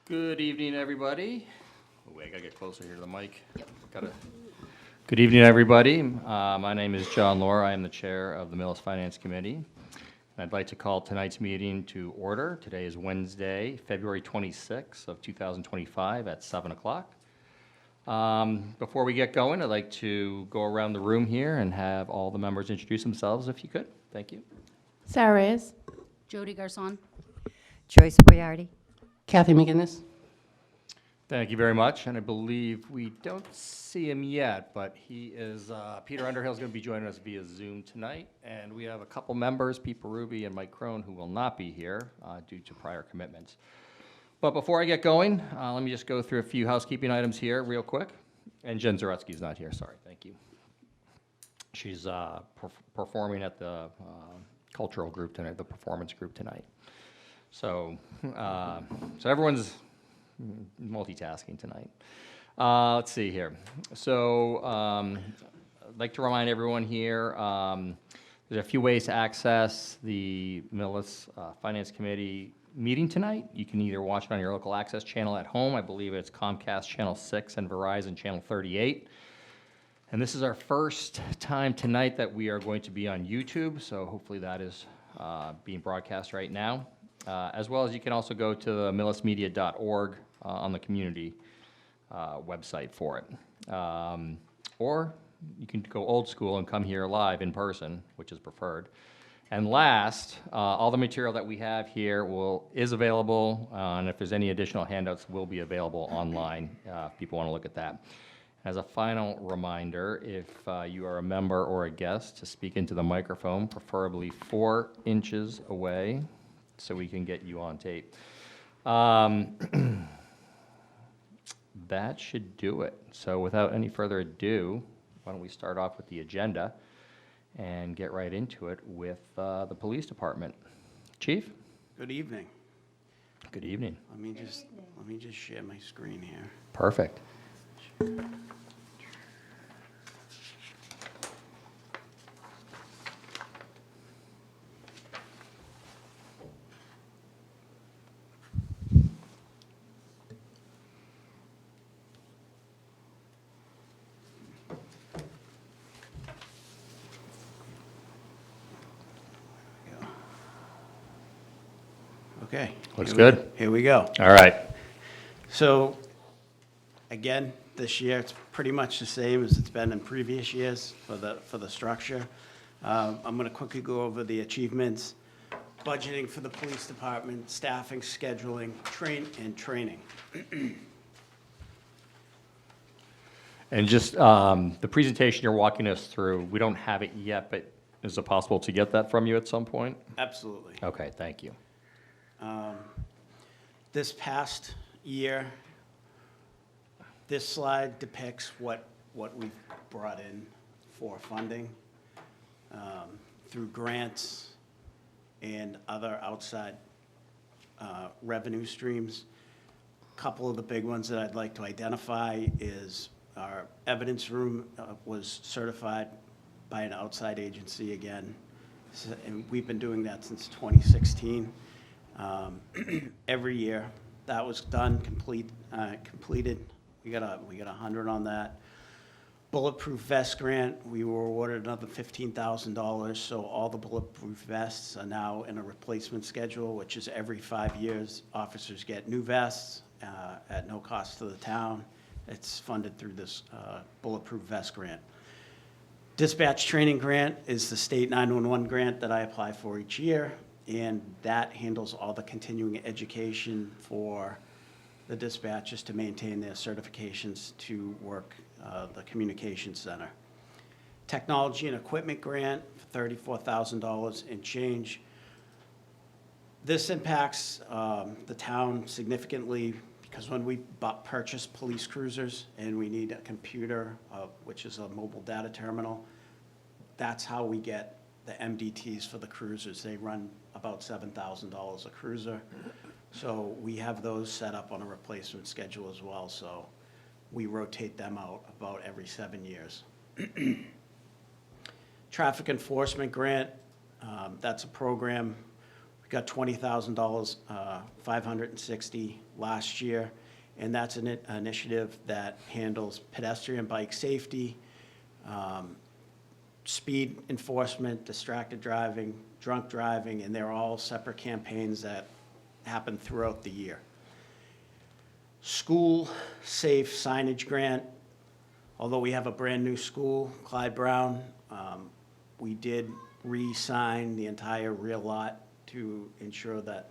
Good evening, everybody. Oh, wait, I gotta get closer here to the mic. Yep. Good evening, everybody. My name is John Laura. I am the chair of the Millis Finance Committee. And I'd like to call tonight's meeting to order. Today is Wednesday, February 26th of 2025 at 7 o'clock. Before we get going, I'd like to go around the room here and have all the members introduce themselves if you could. Thank you. Sarah Reyes. Jody Garson. Joyce Boyardi. Kathy McGinnis. Thank you very much, and I believe we don't see him yet, but he is, Peter Underhill is going to be joining us via Zoom tonight, and we have a couple members, Pete Perubi and Mike Crone, who will not be here due to prior commitments. But before I get going, let me just go through a few housekeeping items here real quick. And Jen Zaretsky is not here, sorry, thank you. She's performing at the cultural group tonight, the performance group tonight. So everyone's multitasking tonight. Let's see here. So I'd like to remind everyone here, there's a few ways to access the Millis Finance Committee meeting tonight. You can either watch it on your local access channel at home. I believe it's Comcast Channel 6 and Verizon Channel 38. And this is our first time tonight that we are going to be on YouTube, so hopefully that is being broadcast right now. As well as you can also go to the millismedia.org on the community website for it. Or you can go old school and come here live in person, which is preferred. And last, all the material that we have here is available, and if there's any additional handouts, will be available online if people want to look at that. As a final reminder, if you are a member or a guest, to speak into the microphone, preferably 4 inches away, so we can get you on tape. That should do it. So without any further ado, why don't we start off with the agenda and get right into it with the police department. Chief? Good evening. Good evening. Let me just share my screen here. Perfect. Okay. Looks here we- good. Here we go. All right. So, again, this year, it's pretty much the same as it's been in previous years for the structure. I'm going to quickly go over the achievements, budgeting for the police department, staffing, scheduling, training. And just the presentation you're walking us through, we don't have it yet, but is it possible to get that from you at some point? Absolutely. Okay, thank you. This past year, this slide depicts what we've brought in for funding through grants and other outside revenue streams. Couple of the big ones that I'd like to identify is our evidence room was certified by an outside agency again, and we've been doing that since 2016. Every year, that was done, completed. We got 100 on that. Bulletproof vest grant, we were awarded another $15,000, so all the bulletproof vests are now in a replacement schedule, which is every 5 years, officers get new vests at no cost to the town. It's funded through this bulletproof vest grant. Dispatch training grant is the state 911 grant that I apply for each year, and that handles all the continuing education for the dispatchers to maintain their certifications to work the communications center. Technology and equipment grant for $34,000 and change. This impacts the town significantly because when we purchase police cruisers and we need a computer, which is a mobile data terminal, that's how we get the MDTs for the cruisers. They run about $7,000 a cruiser. So we have those set up on a replacement schedule as well. So we rotate them out about every 7 years. Traffic enforcement grant, that's a program got $20,000, 560 last year, and that's an initiative that handles pedestrian bike safety, speed enforcement, distracted driving, drunk driving, and they're all separate campaigns that happen throughout the year. School safe signage grant, although we have a brand-new school, Clyde Brown, we did re-sign the entire rear lot to ensure that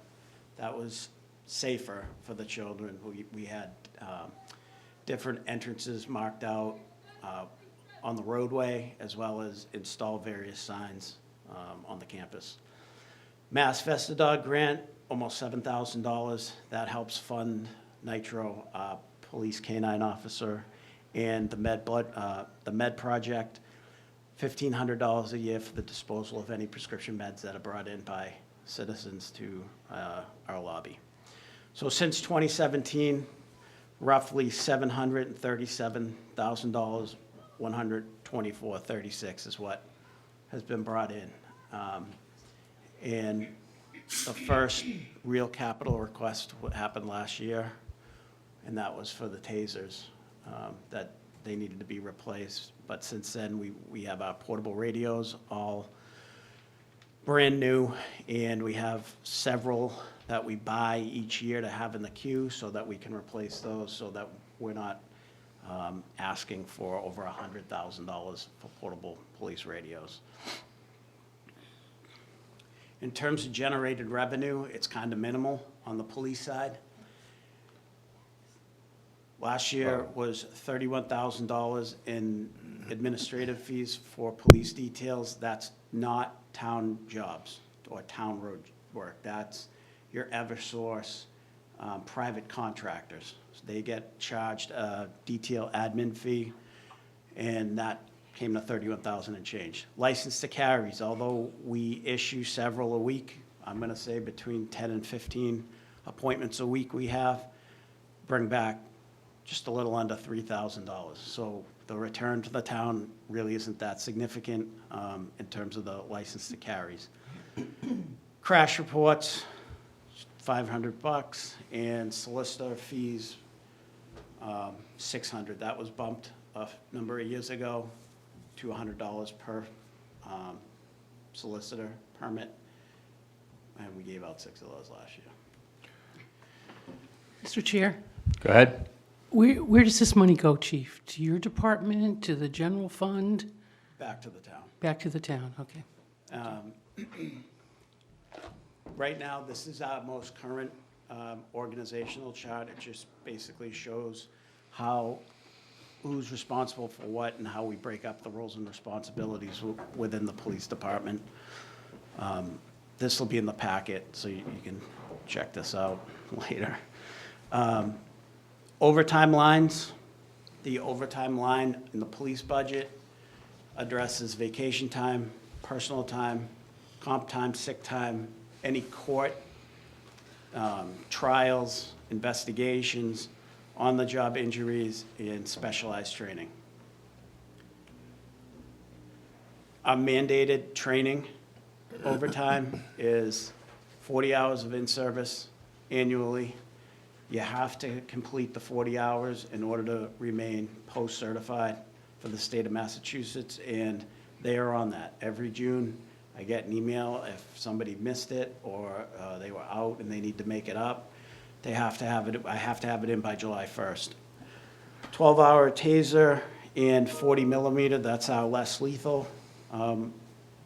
that was safer for the children. We had different entrances marked out on the roadway, as well as install various signs on the campus. Mass Vestadog grant, almost $7,000. That helps fund Nitro, police canine officer, and the med project, $1,500 a year for the disposal of any prescription meds that are brought in by citizens to our lobby. So since 2017, roughly $737,000, $124,36 is what has been brought in. And the first real capital request happened last year, and that was for the tasers, that they needed to be replaced. But since then, we have our portable radios, all brand new, and we have several that we buy each year to have in the queue so that we can replace those, so that we're not asking for over $100,000 for portable police radios. In terms of generated revenue, it's kind of minimal on the police side. Last year was $31,000 in administrative fees for police details. That's not town jobs or town road work. That's your Eversource private contractors. So they get charged a detail admin fee, and that came to $31,000 and change. License to carries, although we issue several a week, I'm gonna say between 10 and 15 appointments a week we have, bring back just a little under $3,000. So the return to the town really isn't that significant in terms of the license to carries. Crash reports, $500, and solicitor fees, $600. That was bumped a number of years ago to $100 per solicitor permit, and we gave out 6 of those last year. Mr. Chair, Go ahead. where does this money go, Chief? To your department, to the general fund? Back to the town. Back to the town, okay. Right now, this is our most current organizational chart. It just basically shows who's responsible for what and how we break up the roles and responsibilities within the police department. This will be in the packet, so you can check this out later. Overtime lines, the overtime line in the police budget addresses vacation time, personal time, comp time, sick time, any court trials, investigations, on-the-job injuries, and specialized training. Our mandated training overtime is 40 hours of in-service annually. You have to complete the 40 hours in order to remain post-certified for the state of Massachusetts, and they are on that. Every June, I get an email if somebody missed it or they were out and they need to make it up. They have to have it, I have to have it in by July 1st. 12-hour taser and 40 millimeter, that's our less lethal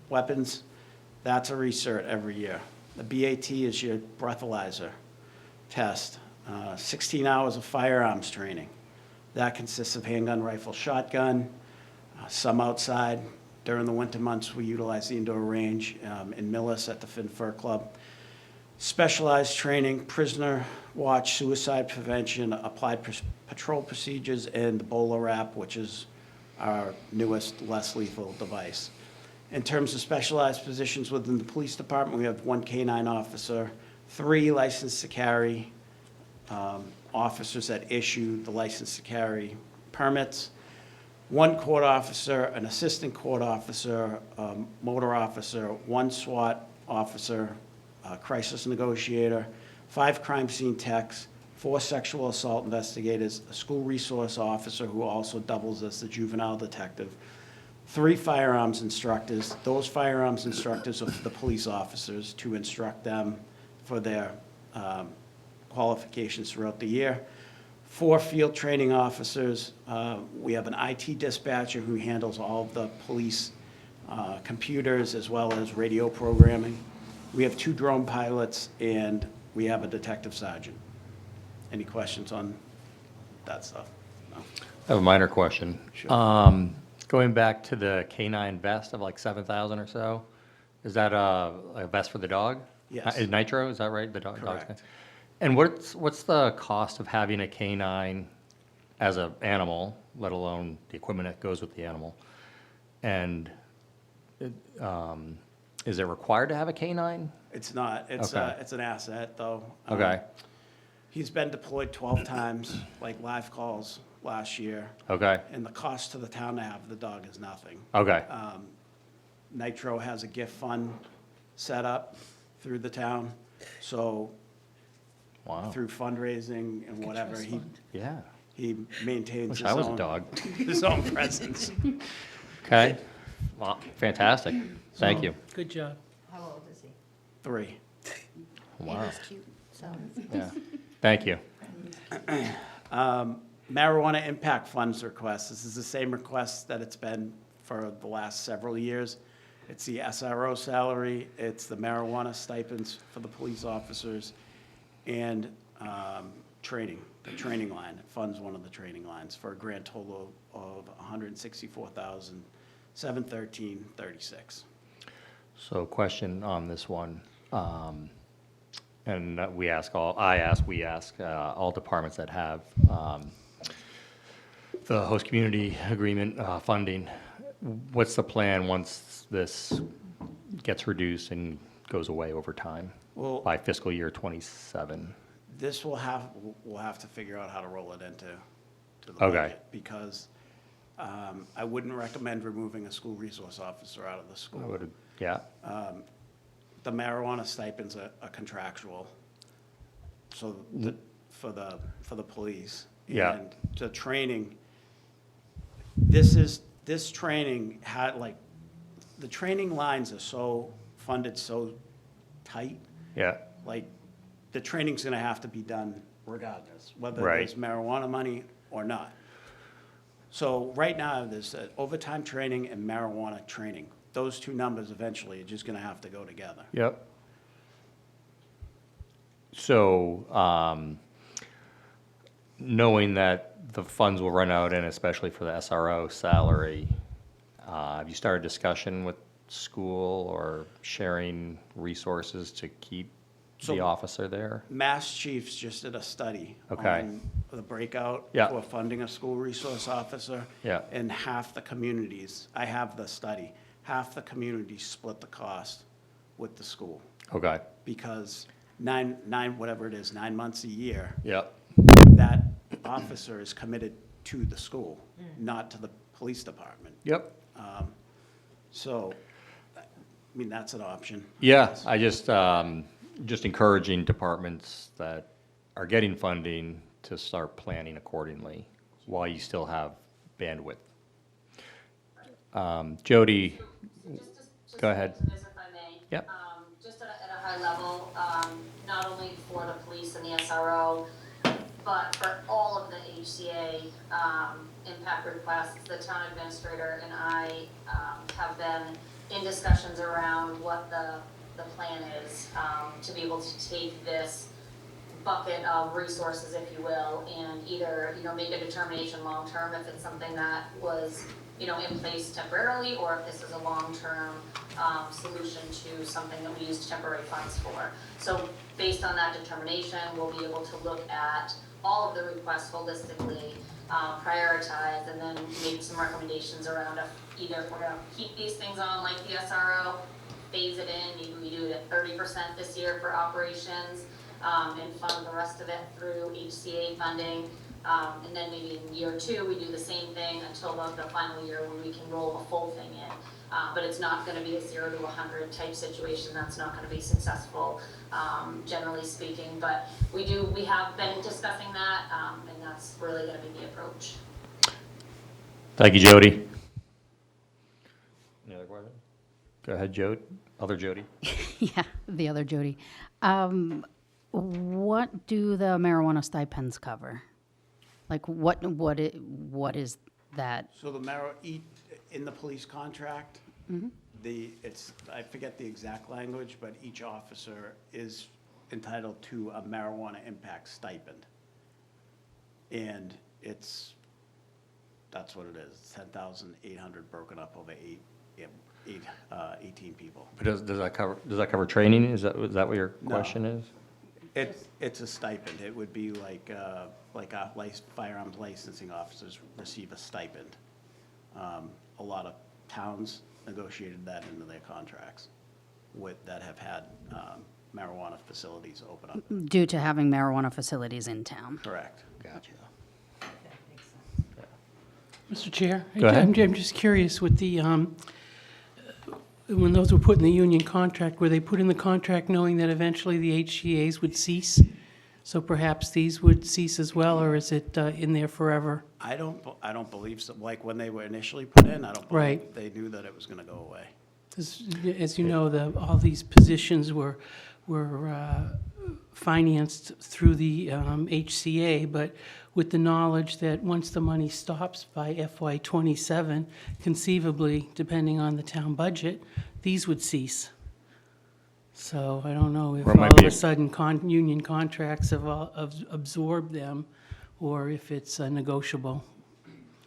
weapons. That's a recert every year. The BAT is your breathalyzer test. 16 hours of firearms training. That consists of handgun, rifle, shotgun, some outside. During the winter months, we utilize the indoor range in Millis at the Fin Fur Club. Specialized training, prisoner watch, suicide prevention, applied patrol procedures, and the BOLA wrap, which is our newest, less lethal device. In terms of specialized positions within the police department, we have 1 K-9 officer, 3 licensed to carry officers that issue the license to carry permits, 1 court officer, an assistant court officer, motor officer, 1 SWAT officer, a crisis negotiator, 5 crime scene techs, 4 sexual assault investigators, a school resource officer who also doubles as the juvenile detective, 3 firearms instructors. Those firearms instructors are for the police officers to instruct them for their qualifications throughout the year. 4 field training officers. We have an IT dispatcher who handles all of the police computers as well as radio programming. We have 2 drone pilots, and we have a detective sergeant. Any questions on that stuff? No? I have a minor question. Sure. Going back to the canine vest of like 7,000 or so, is that a vest for the dog? Yes. Is Nitro, is that right? The dog's Correct. name? And what's the cost of having a canine as an animal, let alone the equipment that goes with the animal? And is it required to have a canine? It's not. It's Okay. it's an asset, though. Okay, He's been deployed 12 times, like live calls last year, okay, and the cost to the town to have the dog is nothing. okay, Nitro has a gift fund set up through the town, so wow, through fundraising and whatever, trust he, fund. yeah. he maintains Wish his I was a own, dog. his own presence. Okay, well, fantastic, thank you. Good job. How old is he? 3. Wow, He's cute, so. yeah, thank you. Marijuana impact funds request. This is the same request that it's been for the last several years. It's the SRO salary, it's the marijuana stipends for the police officers, and training, the training line. It funds one of the training lines for a grand total of $164,713.36. So question on this one, and we ask all departments that have the host community agreement funding, what's the plan once this gets reduced and goes away over time Well, by fiscal year '27? this we'll have to figure out how to roll it into the Okay. budget, because I wouldn't recommend removing a school resource officer out of the I school. would, yeah, The marijuana stipends are contractual, so for the police. Yeah. And the training, this training had, like, the training lines are so funded so tight, yeah, like, the training's gonna have to be done regardless, whether Right. there's marijuana money or not. So right now, there's overtime training and marijuana training. Those 2 numbers eventually are just gonna have to go together. yep. So, knowing that the funds will run out, and especially for the SRO salary, have you started discussion with school or sharing resources to keep the So- officer there? Mass Chiefs just did a study Okay. on the breakout Yeah. for funding a school resource officer. Yeah. And half the communities, I have the study, half the communities split the cost with the school, Okay, because whatever it is, 9 months a year, yep, that officer is committed to the school, not to the police department. yep. So, I mean, that's an option. Yeah, I just encouraging departments that are getting funding to start planning accordingly while you still have bandwidth. Jody, Just Go ahead. to this, if I may. Yep. Just at a high level, not only for the police and the SRO, but for all of the HCA impact requests, the town administrator and I have been in discussions around what the plan is to be able to take this bucket of resources, if you will, and either, make a determination long-term if it's something that was, in place temporarily, or if this is a long-term solution to something that we use temporary funds for. So based on that determination, we'll be able to look at all of the requests holistically, prioritize, and then make some recommendations around either if we're gonna keep these things on like the SRO, phase it in, maybe we do it at 30% this year for operations, and fund the rest of it through HCA funding. And then maybe in year 2, we do the same thing until the final year where we can roll the full thing in. but it's not gonna be a 0 to 100 type situation. That's not gonna be successful, generally speaking. But we have been discussing that, and that's really gonna be the approach. Thank you, Jody. Any other questions? Go ahead, Jody. Other Jody. Yeah, the other Jody. What do the marijuana stipends cover? Like, what is that? So in the police contract, I forget the exact language, but each officer is entitled to a marijuana impact stipend. And that's what it is, 10,800 broken up over 18 people. But does that cover training? Is that what your No. question is? It's a stipend. It would be like firearms licensing officers receive a stipend. A lot of towns negotiated that into their contracts that have had marijuana facilities open up. Due to having marijuana facilities in town. Correct. Gotcha. That makes sense. Mr. Chair? Go ahead. I'm just curious with the, when those were put in the union contract, were they put in the contract knowing that eventually the HCA's would cease? So perhaps these would cease as well, or is it in there forever? I don't believe so. Like when they were initially put in, I don't believe Right. they knew that it was going to go away. As you know, all these positions were financed through the HCA, but with the knowledge that once the money stops by FY '27, conceivably, depending on the town budget, these would cease. So I don't know if Or it all might of be- a sudden union contracts have absorbed them, or if it's negotiable.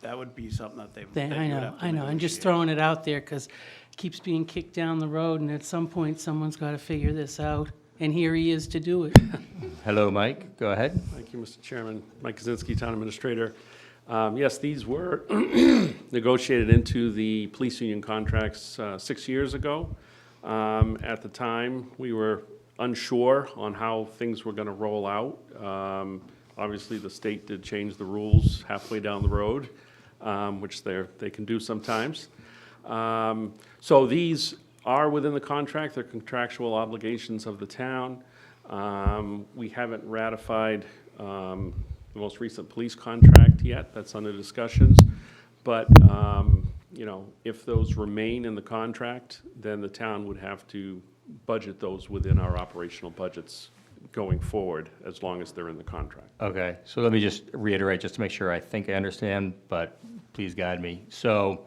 That would be something that they I would know, have to I know, I'm just negotiate. throwing it out there, because it keeps being kicked down the road, and at some point, someone's got to figure this out, and here he is to do it. Hello, Mike. Go ahead. Thank you, Mr. Chairman. Mike Kaczynski, Town Administrator. Yes, these were negotiated into the police union contracts 6 years ago. At the time, we were unsure on how things were going to roll out. Obviously, the state did change the rules halfway down the road, which they can do sometimes. So these are within the contract. They're contractual obligations of the town. We haven't ratified the most recent police contract yet. That's under discussions. But, if those remain in the contract, then the town would have to budget those within our operational budgets going forward, as long as they're in the contract. Okay, so let me just reiterate, just to make sure I think I understand, but please guide me. So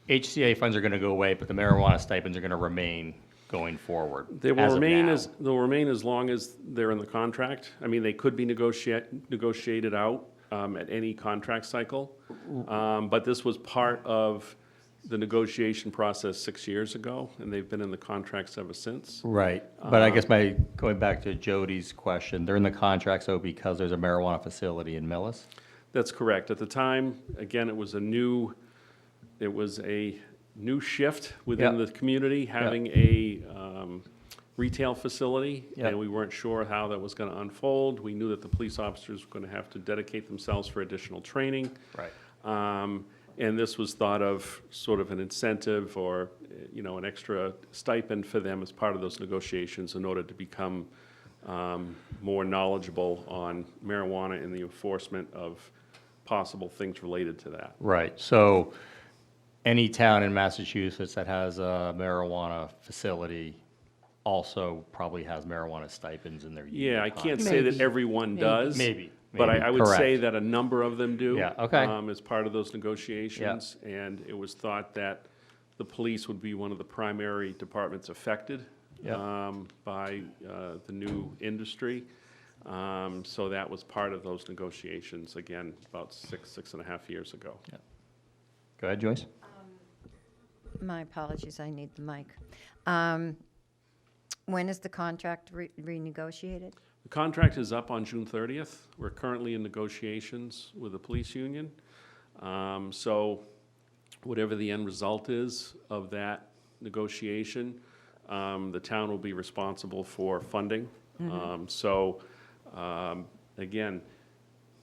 HCA funds are going to go away, but the marijuana stipends are going to remain going forward. They will as of remain now. they'll remain as long as they're in the contract. I mean, they could be negotiated out at any contract cycle. But this was part of the negotiation process 6 years ago, and they've been in the contracts ever since. Right, but I guess going back to Jody's question, they're in the contract, so because there's a marijuana facility in Millis? That's correct. At the time, again, it was a new shift within Yeah. the community, having a retail facility, Yeah. and we weren't sure how that was going to unfold. We knew that the police officers were going to have to dedicate themselves for additional training. Right. And this was thought of sort of an incentive or, an extra stipend for them as part of those negotiations in order to become more knowledgeable on marijuana and the enforcement of possible things related to that. Right, so any town in Massachusetts that has a marijuana facility also probably has marijuana stipends in their union Yeah, I can't say that Maybe. everyone does. Maybe, But I would say correct. that a number of them do. Yeah, okay. As part of those negotiations. And it was thought that the police would be one of the primary departments affected Yeah. by the new industry. So that was part of those negotiations, again, about 6.5 years ago. Go ahead, Joyce. My apologies, I need the mic. When is the contract renegotiated? The contract is up on June 30th. We're currently in negotiations with the police union. So whatever the end result is of that negotiation, the town will be responsible for funding. So again,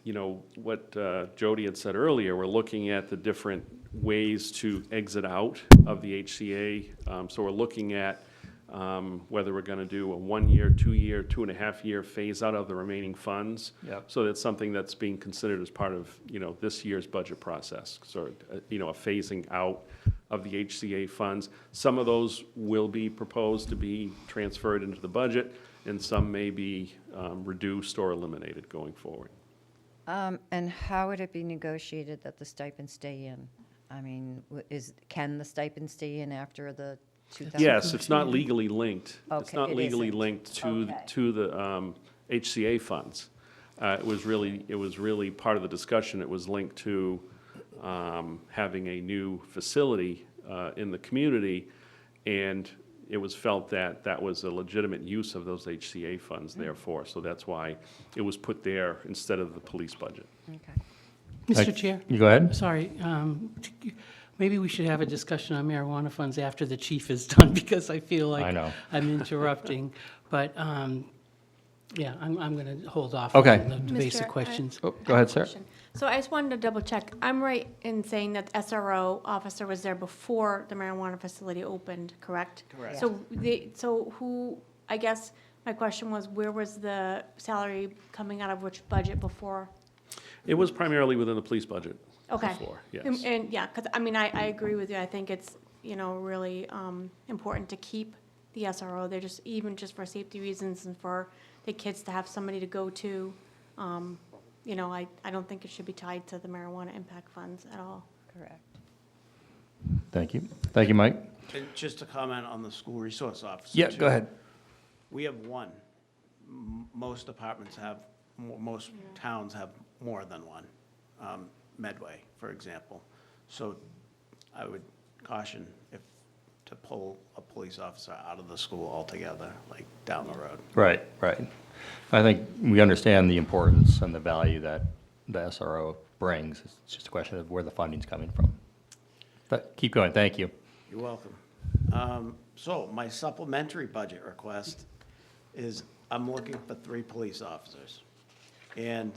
you know, what Jody had said earlier, we're looking at the different ways to exit out of the HCA. So we're looking at whether we're going to do a 1-year, 2-year, 2.5-year phase out of the remaining funds. Yep. So that's something that's being considered as part of, you know, this year's budget process. So, you know, a phasing out of the HCA funds. Some of those will be proposed to be transferred into the budget, and some may be reduced or eliminated going forward. And how would it be negotiated that the stipends stay in? I mean, can the stipend stay in after the 2000? Yes, it's not legally linked. It's Okay, not it legally isn't. linked Okay. to the HCA funds. It was really part of the discussion. It was linked to having a new facility in the community, and it was felt that that was a legitimate use of those HCA funds therefore. So that's why it was put there instead of the police budget. Okay. Mr. Chair? You go ahead. Sorry, maybe we should have a discussion on marijuana funds after the chief is done, because I feel like I know. I'm interrupting. But, yeah, I'm going to hold off Okay. on the Mr. basic I- questions. Oh, go ahead, Sarah. Question. So I just wanted to double check. I'm right in saying that the SRO officer was there before the marijuana facility opened, correct? Correct. So who, I guess, my question was, where was the salary coming out of which budget before? It was primarily within the police budget Okay. before, yes. And, yeah, because, I mean, I agree with you. I think it's, you know, really important to keep the SRO. They're just, even just for safety reasons and for the kids to have somebody to go to. You know, I don't think it should be tied to the marijuana impact funds at all. Correct. Thank you. Thank you, Mike. And just to comment on the school resource officer. Yeah, too. go ahead. We have one. Most departments have, most towns have more than one. Medway, for example. So I would caution to pull a police officer out of the school altogether, like down the road. Right, right. I think we understand the importance and the value that the SRO brings. It's just a question of where the funding's coming from. But keep going, thank you. You're welcome. So my supplementary budget request is I'm looking for 3 police officers. And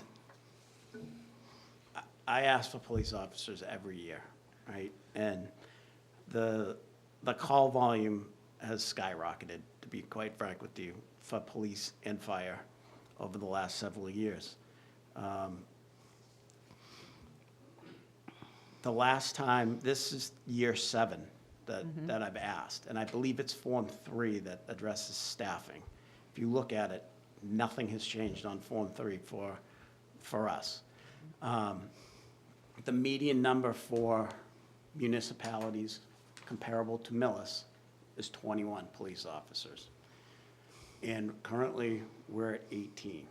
I ask for police officers every year, right? And the call volume has skyrocketed, to be quite frank with you, for police and fire over the last several years. The last time, this is year 7 that I've asked, and I believe it's Form 3 that addresses staffing. If you look at it, nothing has changed on Form 3 for us. The median number for municipalities comparable to Millis is 21 police officers. And currently, we're at 18.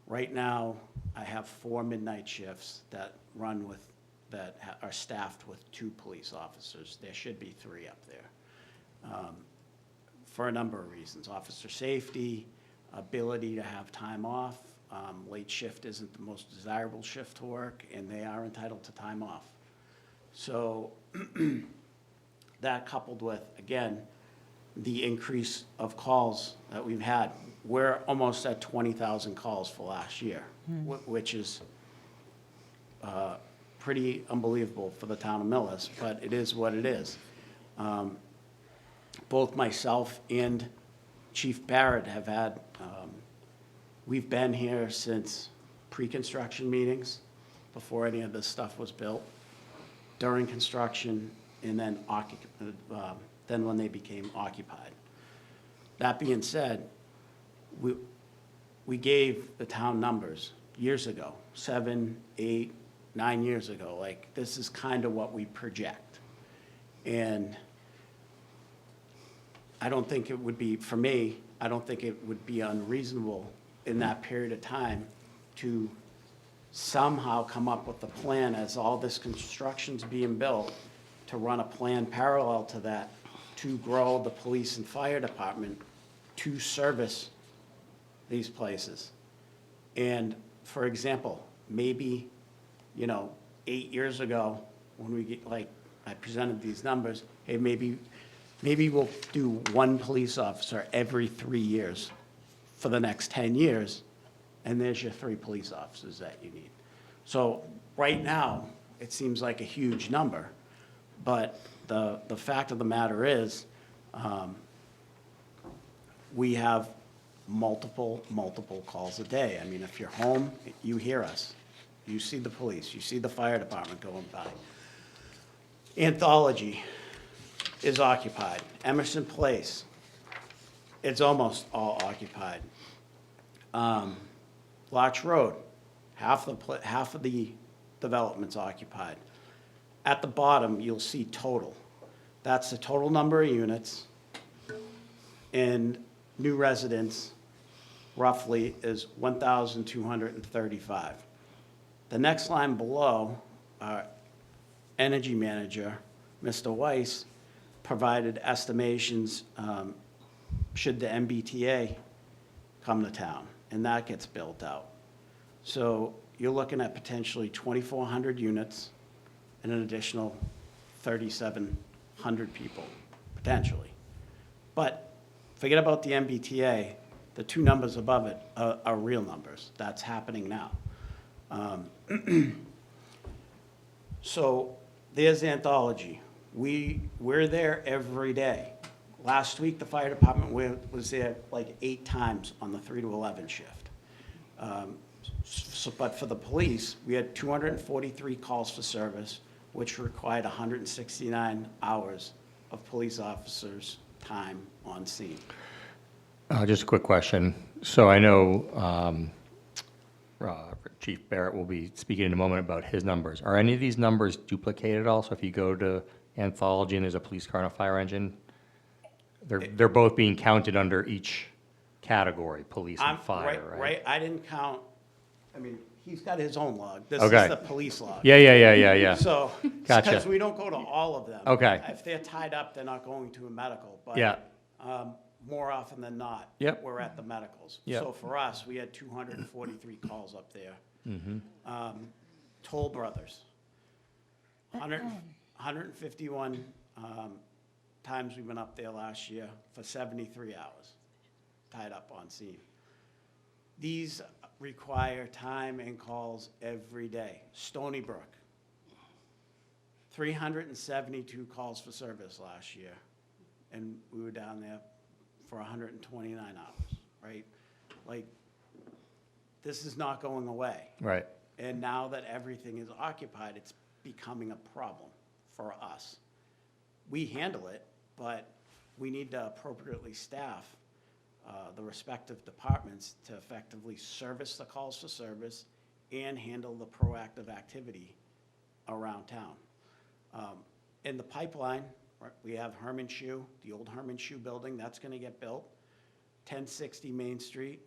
Right now, I have 4 midnight shifts that run with, are staffed with 2 police officers. There should be 3 up there. For a number of reasons, officer safety, ability to have time off. Late shift isn't the most desirable shift to work, and they are entitled to time off. So that coupled with, again, the increase of calls that we've had. We're almost at 20,000 calls for last year, which is pretty unbelievable for the town of Millis, but it is what it is. Both myself and Chief Barrett have had, we've been here since pre-construction meetings, before any of this stuff was built, during construction, and then then when they became occupied. That being said, we gave the town numbers years ago, 7, 8, 9 years ago, like, this is kind of what we project. And I don't think it would be, for me, I don't think it would be unreasonable in that period of time to somehow come up with a plan as all this construction's being built, to run a plan parallel to that, to grow the police and fire department to service these places. And, for example, maybe, 8 years ago, when we get, like, I presented these numbers, hey, maybe we'll do 1 police officer every 3 years for the next 10 years, and there's your 3 police officers that you need. So right now, it seems like a huge number, but the fact of the matter is, we have multiple calls a day. I mean, if you're home, you hear us. You see the police, you see the fire department going by. Anthology is occupied. Emerson Place, it's almost all occupied. Larch Road, half of the development's occupied. At the bottom, you'll see total. That's the total number of units, and new residents roughly is 1,235. The next line below, our energy manager, Mr. Weiss, provided estimations, should the MBTA come to town, and that gets built out. So you're looking at potentially 2,400 units and an additional 3,700 people, potentially. But forget about the MBTA, the 2 numbers above it are real numbers. That's happening now. So there's Anthology. We're there every day. Last week, the fire department was there like 8 times on the 3 to 11 shift. But for the police, we had 243 calls for service, which required 169 hours of police officers' time on scene. Just a quick question. So I know Chief Barrett will be speaking in a moment about his numbers. Are any of these numbers duplicated also? If you go to Anthology and there's a police car and a fire engine, they're both being counted under each category, police and fire, right? Right, I didn't count, I mean, he's got his own log. This Okay. is the police log. Yeah. So, Gotcha. because we don't go to all of them. Okay. If they're tied up, they're not going to a medical, but. Yeah. More often than not. Yep. We're at the medicals. Yep. So for us, we had 243 calls up there. Mm-hmm. Toll Brothers, 151 times we've been up there last year for 73 hours, tied up on scene. These require time and calls every day. Stony Brook, 372 calls for service last year, and we were down there for 129 hours, right? Like, this is not going away. Right. And now that everything is occupied, it's becoming a problem for us. We handle it, but we need to appropriately staff the respective departments to effectively service the calls for service and handle the proactive activity around town. In the pipeline, right, we have Herman Shoe, the old Herman Shoe building, that's gonna get built. 1060 Main Street,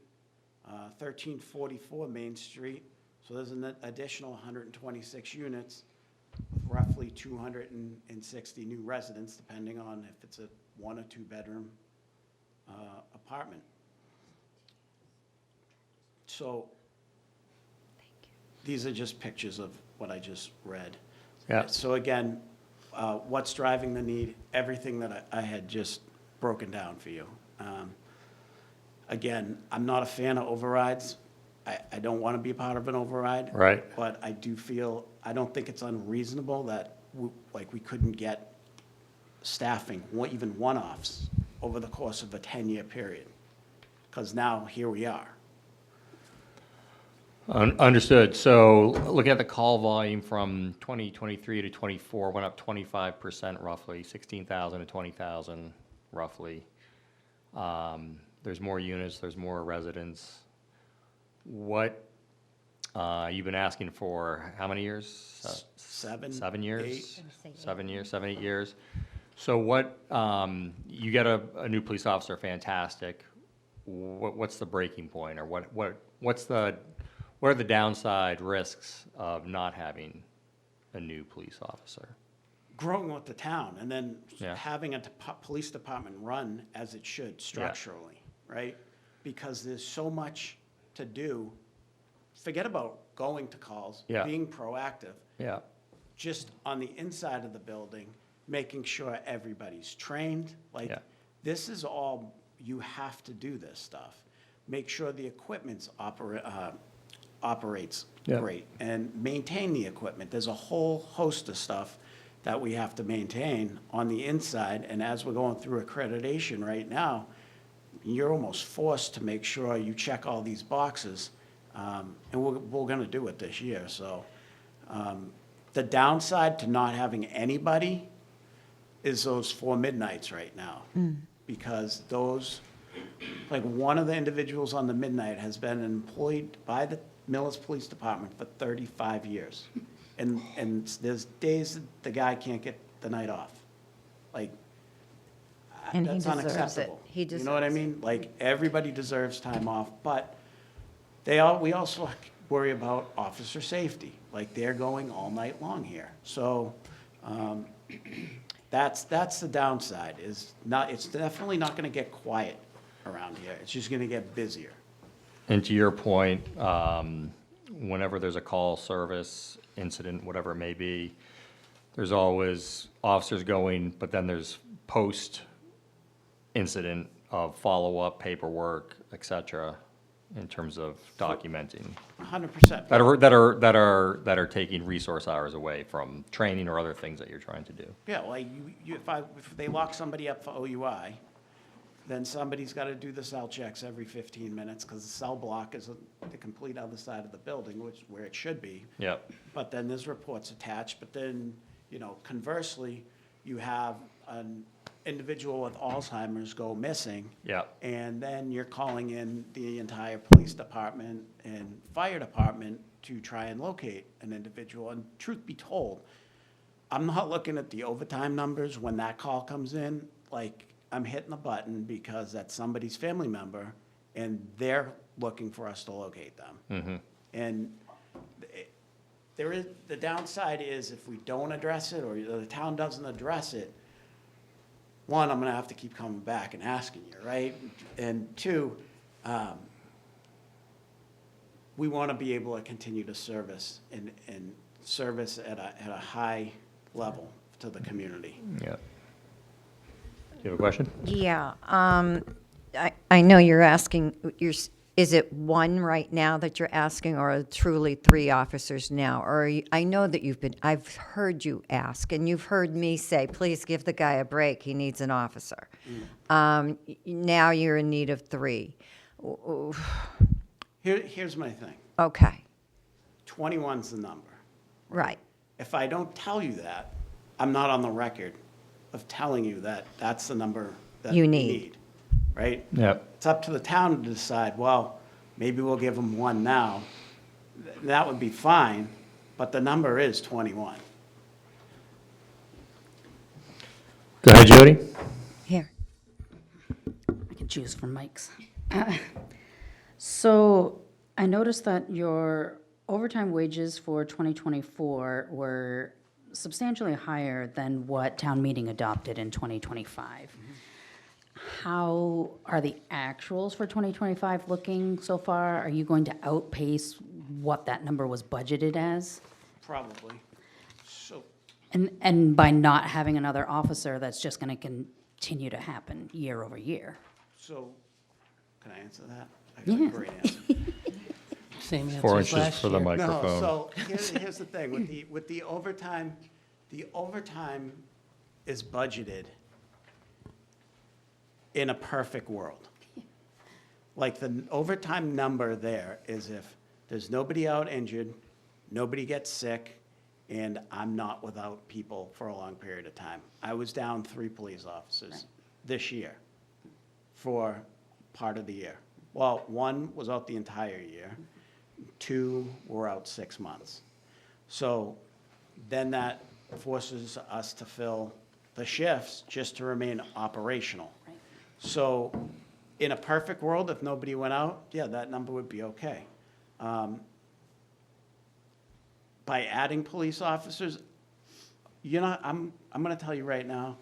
1344 Main Street, so there's an additional 126 units, roughly 260 new residents, depending on if it's a 1 or 2 bedroom apartment. So, these are just pictures of what I just read. Yeah. So again, what's driving the need, everything that I had just broken down for you. Again, I'm not a fan of overrides. I don't want to be a part of an override. Right. But I do feel, I don't think it's unreasonable that, we couldn't get staffing, even one-offs, over the course of a 10-year period. Because now, here we are. Understood. So looking at the call volume from 2023 to 24, went up 25% roughly, 16,000 to 20,000 roughly. There's more units, there's more residents. What, you've been asking for how many years? 7 years? 8. 7 years, 7, 8 years. So what, you get a new police officer, fantastic. What's the breaking point, or what are the downside risks of not having a new police officer? Growing with the town, and then Yeah. having a police department run as it should structurally, right? Because there's so much to do. Forget about going to calls, Yeah. being proactive. Yeah, Just on the inside of the building, making sure everybody's trained. Like, Yeah. this is all, you have to do this stuff. make sure the equipment's operates Yeah. great, and maintain the equipment. There's a whole host of stuff that we have to maintain on the inside, and as we're going through accreditation right now, you're almost forced to make sure you check all these boxes, and we're gonna do it this year, so. The downside to not having anybody is those 4 midnights right now. Because those, like, one of the individuals on the midnight has been employed by the Millis Police Department for 35 years. And there's days that the guy can't get the night off. Like, And he that's deserves it. unacceptable. He You know what I deserves it. mean? Like, everybody deserves time off, but we also worry about officer safety. Like, they're going all night long here. So, that's the downside, is not, it's definitely not gonna get quiet around here. It's just gonna get busier. And to your point, whenever there's a call, service, incident, whatever it may be, there's always officers going, but then there's post-incident of follow-up, paperwork, et cetera, in terms of documenting, 100%. that are taking resource hours away from training or other things that you're trying to do. Yeah, like, if they lock somebody up for OUI, then somebody's gotta do the cell checks every 15 minutes, because the cell block is the complete other side of the building, where it should be. Yep. But then there's reports attached, but then, conversely, you have an individual with Alzheimer's go missing. Yep. And then you're calling in the entire police department and fire department to try and locate an individual. And truth be told, I'm not looking at the overtime numbers when that call comes in, like, I'm hitting a button because that's somebody's family member, and they're looking for us to locate them. And the downside is, if we don't address it, or the town doesn't address it, one, I'm gonna have to keep coming back and asking you, right? And two, we wanna be able to continue to service and service at a high level to the community. Yep. Do you have a question? Yeah, I know you're asking, is it one right now that you're asking, or truly 3 officers now? Or I know that I've heard you ask, and you've heard me say, please give the guy a break, he needs an officer. Now you're in need of 3. Here's my thing, Okay, 21's the number. right. If I don't tell you that, I'm not on the record of telling you that that's the number that You we need. need, right? Yep. It's up to the town to decide, well, maybe we'll give them 1 now. That would be fine, but the number is 21. Go ahead, Jody. Here. I can choose from Mike's. So I noticed that your overtime wages for 2024 were substantially higher than what town meeting adopted in 2025. How are the actuals for 2025 looking so far? Are you going to outpace what that number was budgeted as? Probably. So, And by not having another officer, that's just going to continue to happen year over year? can I answer that? I got a Yeah. great answer. Same 4 answer as inches last for the year. microphone. No, so here's the thing, with the overtime is budgeted in a perfect world. Like, the overtime number there is if there's nobody out injured, nobody gets sick, and I'm not without people for a long period of time. I was down 3 police officers this year for part of the year. Well, 1 was out the entire year, 2 were out 6 months. So then that forces us to fill the shifts just to remain operational. So in a perfect world, if nobody went out, yeah, that number would be okay. By adding police officers, I'm gonna tell you right now,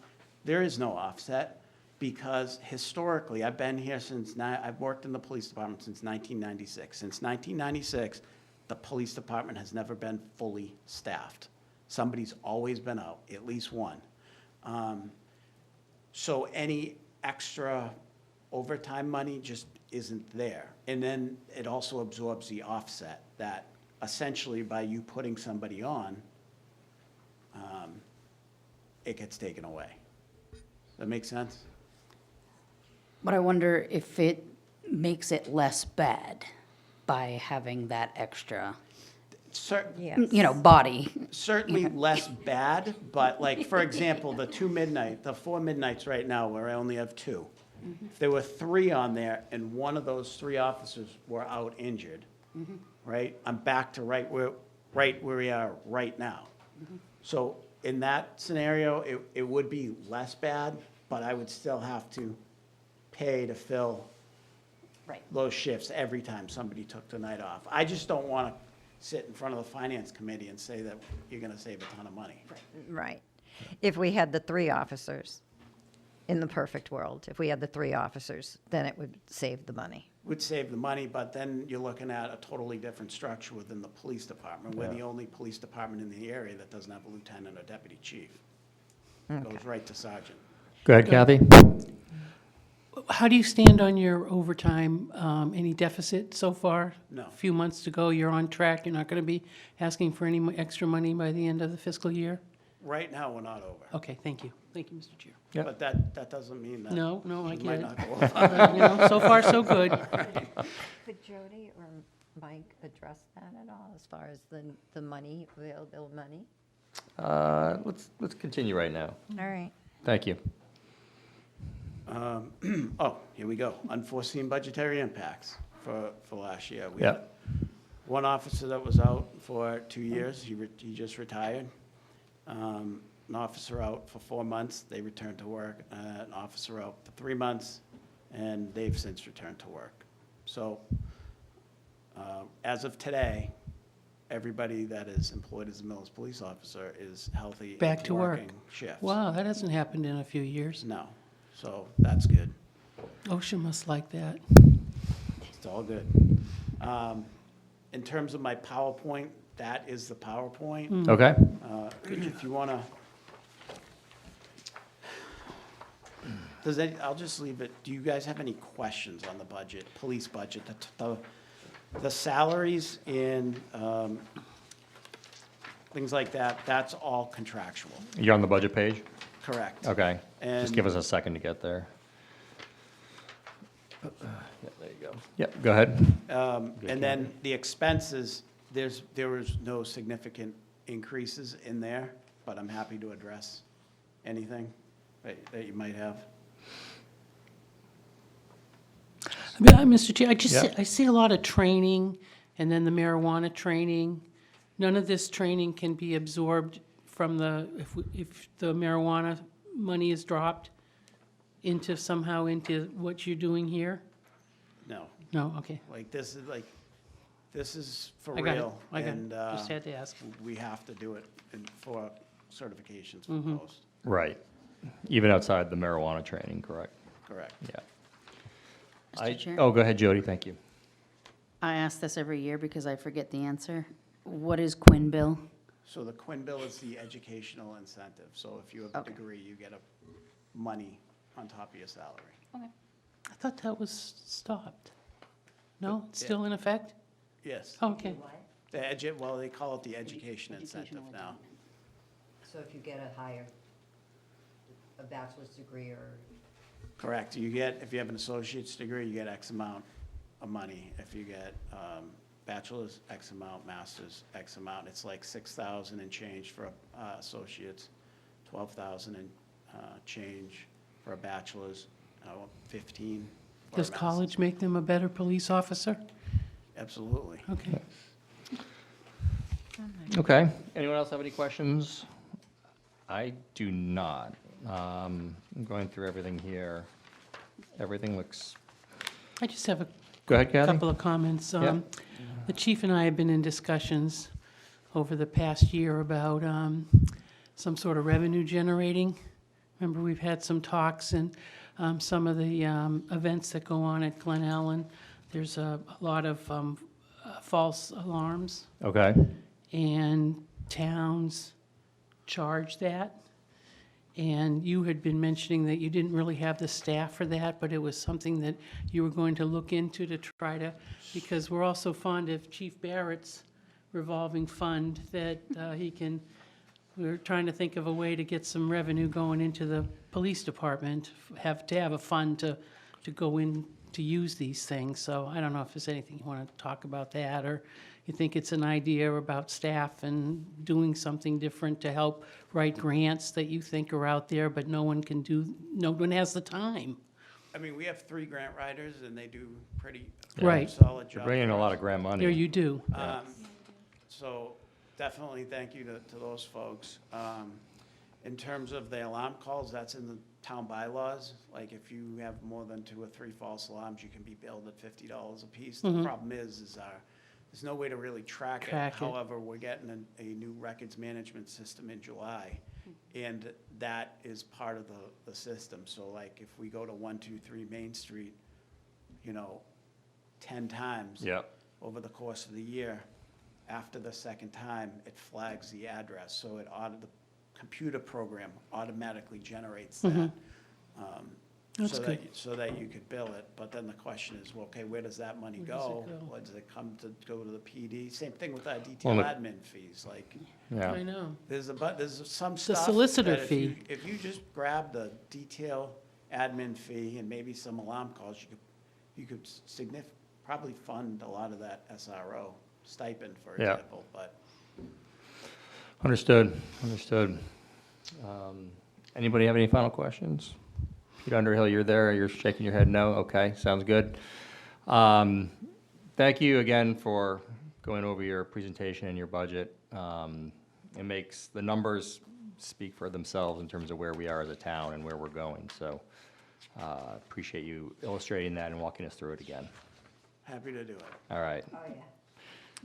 there is no offset, because historically, I've been here I've worked in the police department since 1996. Since 1996, the police department has never been fully staffed. Somebody's always been out, at least one. So any extra overtime money just isn't there. And then it also absorbs the offset that essentially by you putting somebody on, it gets taken away. Does that make sense? But I wonder if it makes it less bad by having that extra, Yes. body. Certainly less bad, but like, for example, the 4 midnights right now, where I only have 2. If there were 3 on there and one of those 3 officers were out injured, right? I'm back to right where we are right now. So in that scenario, it would be less bad, but I would still have to pay to fill Right. those shifts every time somebody took the night off. I just don't want to sit in front of the finance committee and say that you're going to save a ton of money. Right. If we had the 3 officers, in the perfect world, if we had the 3 officers, then it would save the money. Would save the money, but then you're looking at a totally different structure within the police department. We're the only police department in the area that doesn't have a lieutenant or deputy chief. Goes right to sergeant. Go ahead, Kathy. How do you stand on your overtime? Any deficit so far? No. A few months to go, you're on track, you're not going to be asking for any extra money by the end of the fiscal year? Right now, we're not over. Okay, thank you. Thank you, Mr. Chair. Yep. But that doesn't mean that. No, I we get might it. not go over. So far, so good. Could Jody or Mike address that at all, as far as the money, available money? Let's continue right now. All right. Thank you. Oh, here we go. Unforeseen budgetary impacts for last year. We Yeah. had one officer that was out for 2 years. He just retired. An officer out for 4 months. They returned to work. An officer out for 3 months, and they've since returned to work. So as of today, everybody that is employed as a Millis police officer is healthy. Back and to work. working shifts. Wow, that hasn't happened in a few years. No. So that's good. OSHA must like that. It's all good. In terms of my PowerPoint, that is the PowerPoint. Okay. If you want to, I'll just leave it. Do you guys have any questions on the budget, police budget? The salaries and things like that, that's all contractual. You're on the budget page? Correct. Okay. Just And- give us a second to get there. Yeah, there you go. Yep, go ahead. And then the expenses, there was no significant increases in there, but I'm happy to address anything that you might have. Mr. Chair, Yeah. I see a lot of training, and then the marijuana training. None of this training can be absorbed from if the marijuana money is dropped somehow into what you're doing here? No, No, okay. this is for I got it. real. I got it. And Just had to ask. we have to do it for certifications for Mm-hmm. post. Right. Even outside the marijuana training, correct? Correct. Yeah. Mr. Chair? Oh, go ahead, Jody, thank you. I ask this every year because I forget the answer. What is Quinn Bill? So the Quinn Bill is the educational incentive. So if you have a Okay. degree, you get money on top of your salary. I thought that was stopped. No, it's still in effect? Yes. Oh, okay. Well, they call it the education incentive now. So if you get a bachelor's degree or? Correct. If you have an associate's degree, you get X amount of money. If you get bachelor's, X amount, master's, X amount. It's like 6,000 and change for associates, 12,000 and change for a bachelor's, 15 for a Does master's. college make them a better police officer? Absolutely. Okay. Okay. Anyone else have any questions? I do not. I'm going through everything here. Everything looks, I just have a go ahead, Kathy. couple of comments. Yeah. The chief and I have been in discussions over the past year about some sort of revenue generating. Remember, we've had some talks and some of the events that go on at Glen Ellen. There's a lot of false alarms, Okay. and towns charge that. And you had been mentioning that you didn't really have the staff for that, but it was something that you were going to look into to try to, because we're also fond of Chief Barrett's revolving fund that we're trying to think of a way to get some revenue going into the police department, have a fund to go in to use these things. So I don't know if there's anything you want to talk about that, or you think it's an idea about staff and doing something different to help write grants that you think are out there, but no one has the time. I mean, we have 3 grant writers, and they do pretty Right. solid job. You're bringing in a lot of grant money. There you do. So definitely thank you to those folks. In terms of the alarm calls, that's in the town bylaws. Like, if you have more than 2 or 3 false alarms, you can be billed at $50 apiece. The problem is there's no way to really track it. Track it. However, we're getting a new records management system in July, and that is part of the system. So like, if we go to 123 Main Street, 10 times Yep. over the course of the year, after the second time, it flags the address. So the computer program automatically generates that. That's so good. so that you could bill it. But then the question is, well, okay, where does that money Where does go? it go? What does it go to the PD? Same thing with our detail Well, admin fees. Like, Yeah. I know. there's some The stuff. solicitor that fee. If you just grab the detail admin fee and maybe some alarm calls, you could probably fund a lot of that SRO stipend, for Yeah. example, but. Understood. Anybody have any final questions? Pete Underhill, you're there, you're shaking your head no? Okay, sounds good. Thank you again for going over your presentation and your budget. It makes the numbers speak for themselves in terms of where we are as a town and where we're going. So appreciate you illustrating that and walking us through it again. Happy to do it. All right.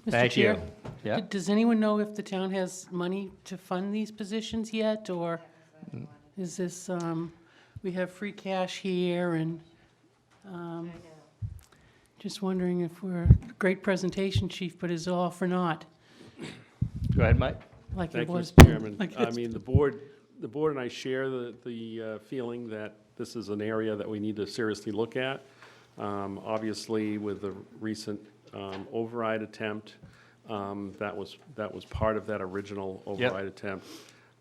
Mr. Thank you. Chair, Yeah. Does anyone know if the town has money to fund these positions yet, or is this, we have free cash here, and just wondering if great presentation, Chief, but is it all for naught? Go ahead, Mike. Like it Thank you, was. Mr. Chairman. like I it's- mean, the board and I share the feeling that this is an area that we need to seriously look at. Obviously, with the recent override attempt, that was part of that original override attempt.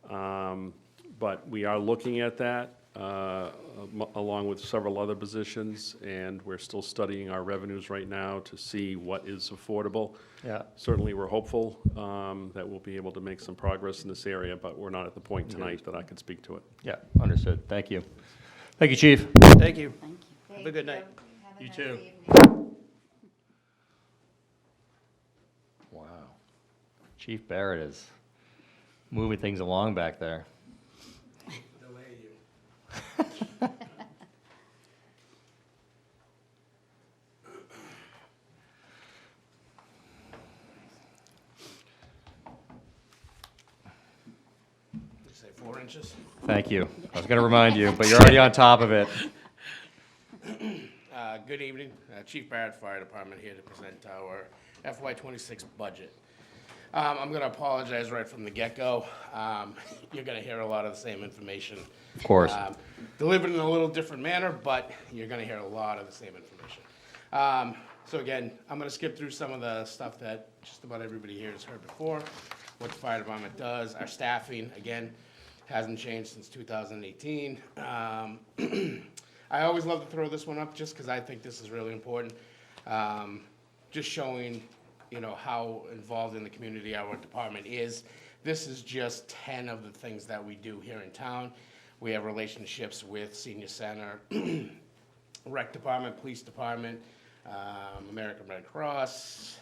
But we are looking at that, along with several other positions, and we're still studying our revenues right now to see what is affordable. Yeah. Certainly, we're hopeful that we'll be able to make some progress in this area, but we're not at the point tonight that I can speak to it. Yeah, understood. Thank you. Thank you, Chief. Thank you. Have a good night. You too. Wow. Chief Barrett is moving things along back there. Say 4 inches. Thank you. I was going to remind you, but you're already on top of it. Good evening, Chief Barrett, Fire Department, here to present our FY26 budget. I'm going to apologize right from the get-go. You're going to hear a lot of the same information. Of course. Delivered in a little different manner, but you're going to hear a lot of the same information. So again, I'm going to skip through some of the stuff that just about everybody here has heard before, what the fire department does. Our staffing, again, hasn't changed since 2018. I always love to throw this one up just because I think this is really important. Just showing, how involved in the community our department is. This is just 10 of the things that we do here in town. We have relationships with Senior Center, Rec Department, Police Department, American Red Cross,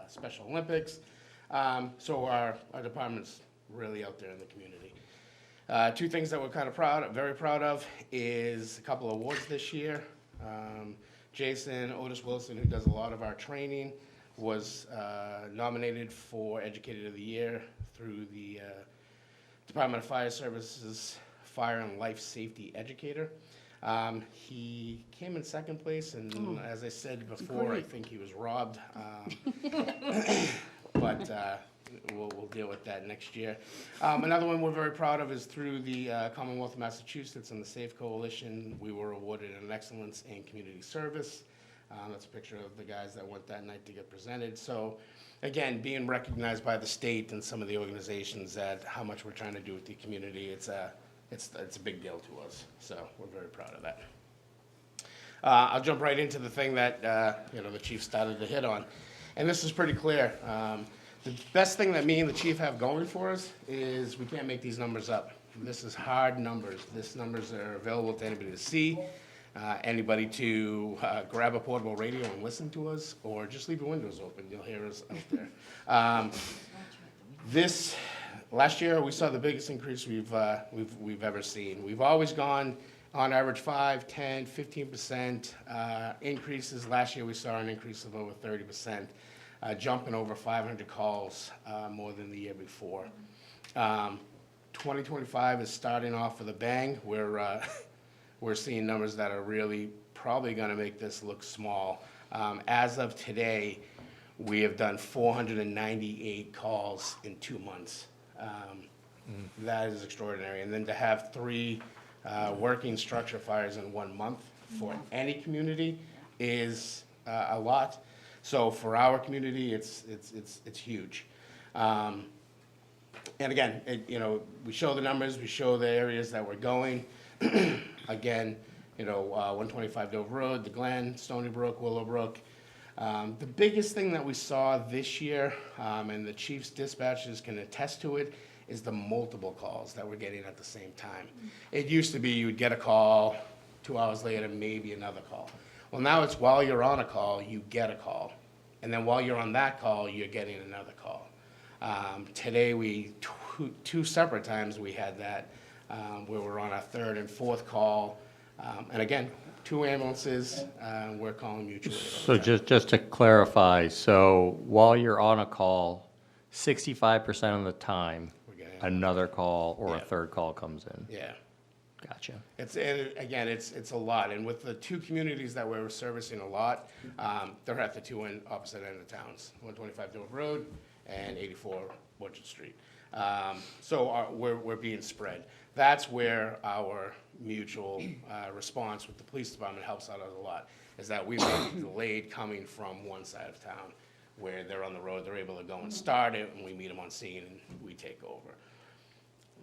Special Olympics. So our department's really out there in the community. 2 things that we're kind of very proud of, is a couple of awards this year. Jason Otis Wilson, who does a lot of our training, was nominated for Educator of the Year through the Department of Fire Services Fire and Life Safety Educator. He came in 2nd place, and as I said before, I think he was robbed. But we'll deal with that next year. Another one we're very proud of is through the Commonwealth of Massachusetts and the SAFE Coalition, we were awarded an Excellence in Community Service. That's a picture of the guys that went that night to get presented. So, again, being recognized by the state and some of the organizations that how much we're trying to do with the community, it's a big deal to us. So we're very proud of that. I'll jump right into the thing that the chief started to hit on, and this is pretty clear. The best thing that me and the chief have going for us is we can't make these numbers up. This is hard numbers. These numbers are available to anybody to see, anybody to grab a portable radio and listen to us, or just leave your windows open. You'll hear us out there. Last year, we saw the biggest increase we've ever seen. We've always gone on average 5, 10, 15% increases. Last year, we saw an increase of over 30%. Jumping over 500 calls more than the year before. 2025 is starting off with a bang. We're seeing numbers that are really probably going to make this look small. As of today, we have done 498 calls in 2 months. That is extraordinary. And then to have 3 working structure fires in 1 month for any community is a lot. So for our community, it's huge. And again, we show the numbers, we show the areas that we're going. Again, 125 Dover Road, the Glen, Stony Brook, Willowbrook. The biggest thing that we saw this year, and the chief's dispatchers can attest to it, is the multiple calls that we're getting at the same time. It used to be you would get a call, 2 hours later, maybe another call. Well, now it's while you're on a call, you get a call. And then while you're on that call, you're getting another call. Today, two separate times we had that, where we're on our 3rd and 4th call. And again, 2 ambulances, we're calling mutual aid. So just to clarify, so while you're on a call, 65% of the time, We're getting- another call or a Yeah. 3rd call comes in. Yeah. Gotcha. It's a lot, and with the 2 communities that we're servicing a lot, they're at the 2 opposite end of towns, 125 Dover Road and 84 Orchard Street. So we're being spread. That's where our mutual response with the police department helps out a lot, is that we've been delayed coming from one side of town, where they're on the road, they're able to go and start it, and we meet them on scene, and we take over.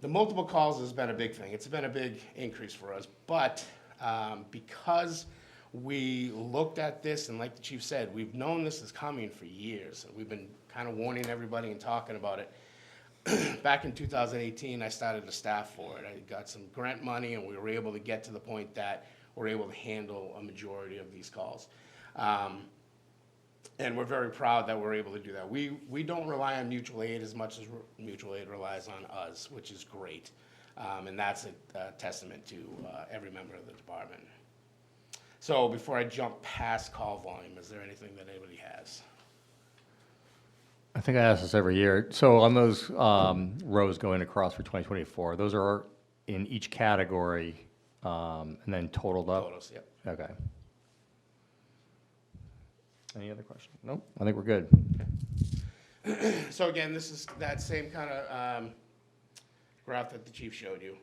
The multiple calls has been a big thing. It's been a big increase for us, but because we looked at this, and like the chief said, we've known this is coming for years. We've been kind of warning everybody and talking about it. Back in 2018, I started a staff for it. I got some grant money, and we were able to get to the point that we're able to handle a majority of these calls. And we're very proud that we're able to do that. We don't rely on mutual aid as much as mutual aid relies on us, which is great. And that's a testament to every member of the department. So before I jump past call volume, is there anything that anybody has? I think I ask this every year. So on those rows going across for 2024, those are in each category and then totaled up? Photos, yep. Okay. Any other questions? Nope, I think we're good. So again, this is that same kind of graph that the chief showed you.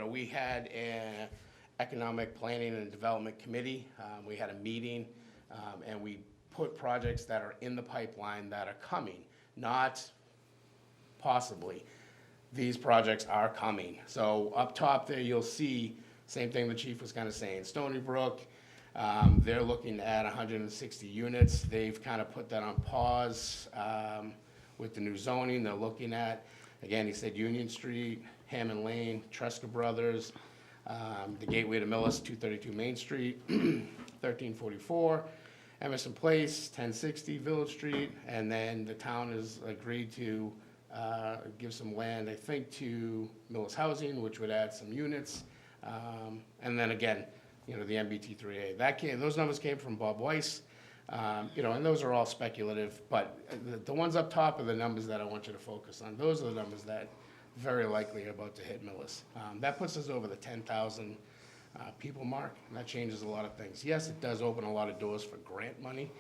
We had an economic planning and development committee. We had a meeting, and we put projects that are in the pipeline that are coming, not possibly. These projects are coming. So up top there, you'll see, same thing the chief was kind of saying, Stony Brook, they're looking at 160 units. They've kind of put that on pause with the new zoning they're looking at. Again, he said Union Street, Hammond Lane, Tresca Brothers, the gateway to Millis, 232 Main Street, 1344, Emerson Place, 1060 Village Street, and then the town has agreed to give some land, I think, to Millis Housing, which would add some units. And then again, the MBT3A. Those numbers came from Bob Weiss, and those are all speculative, but the ones up top are the numbers that I want you to focus on. Those are the numbers that very likely are about to hit Millis. That puts us over the 10,000 people mark, and that changes a lot of things. Yes, it does open a lot of doors for grant money,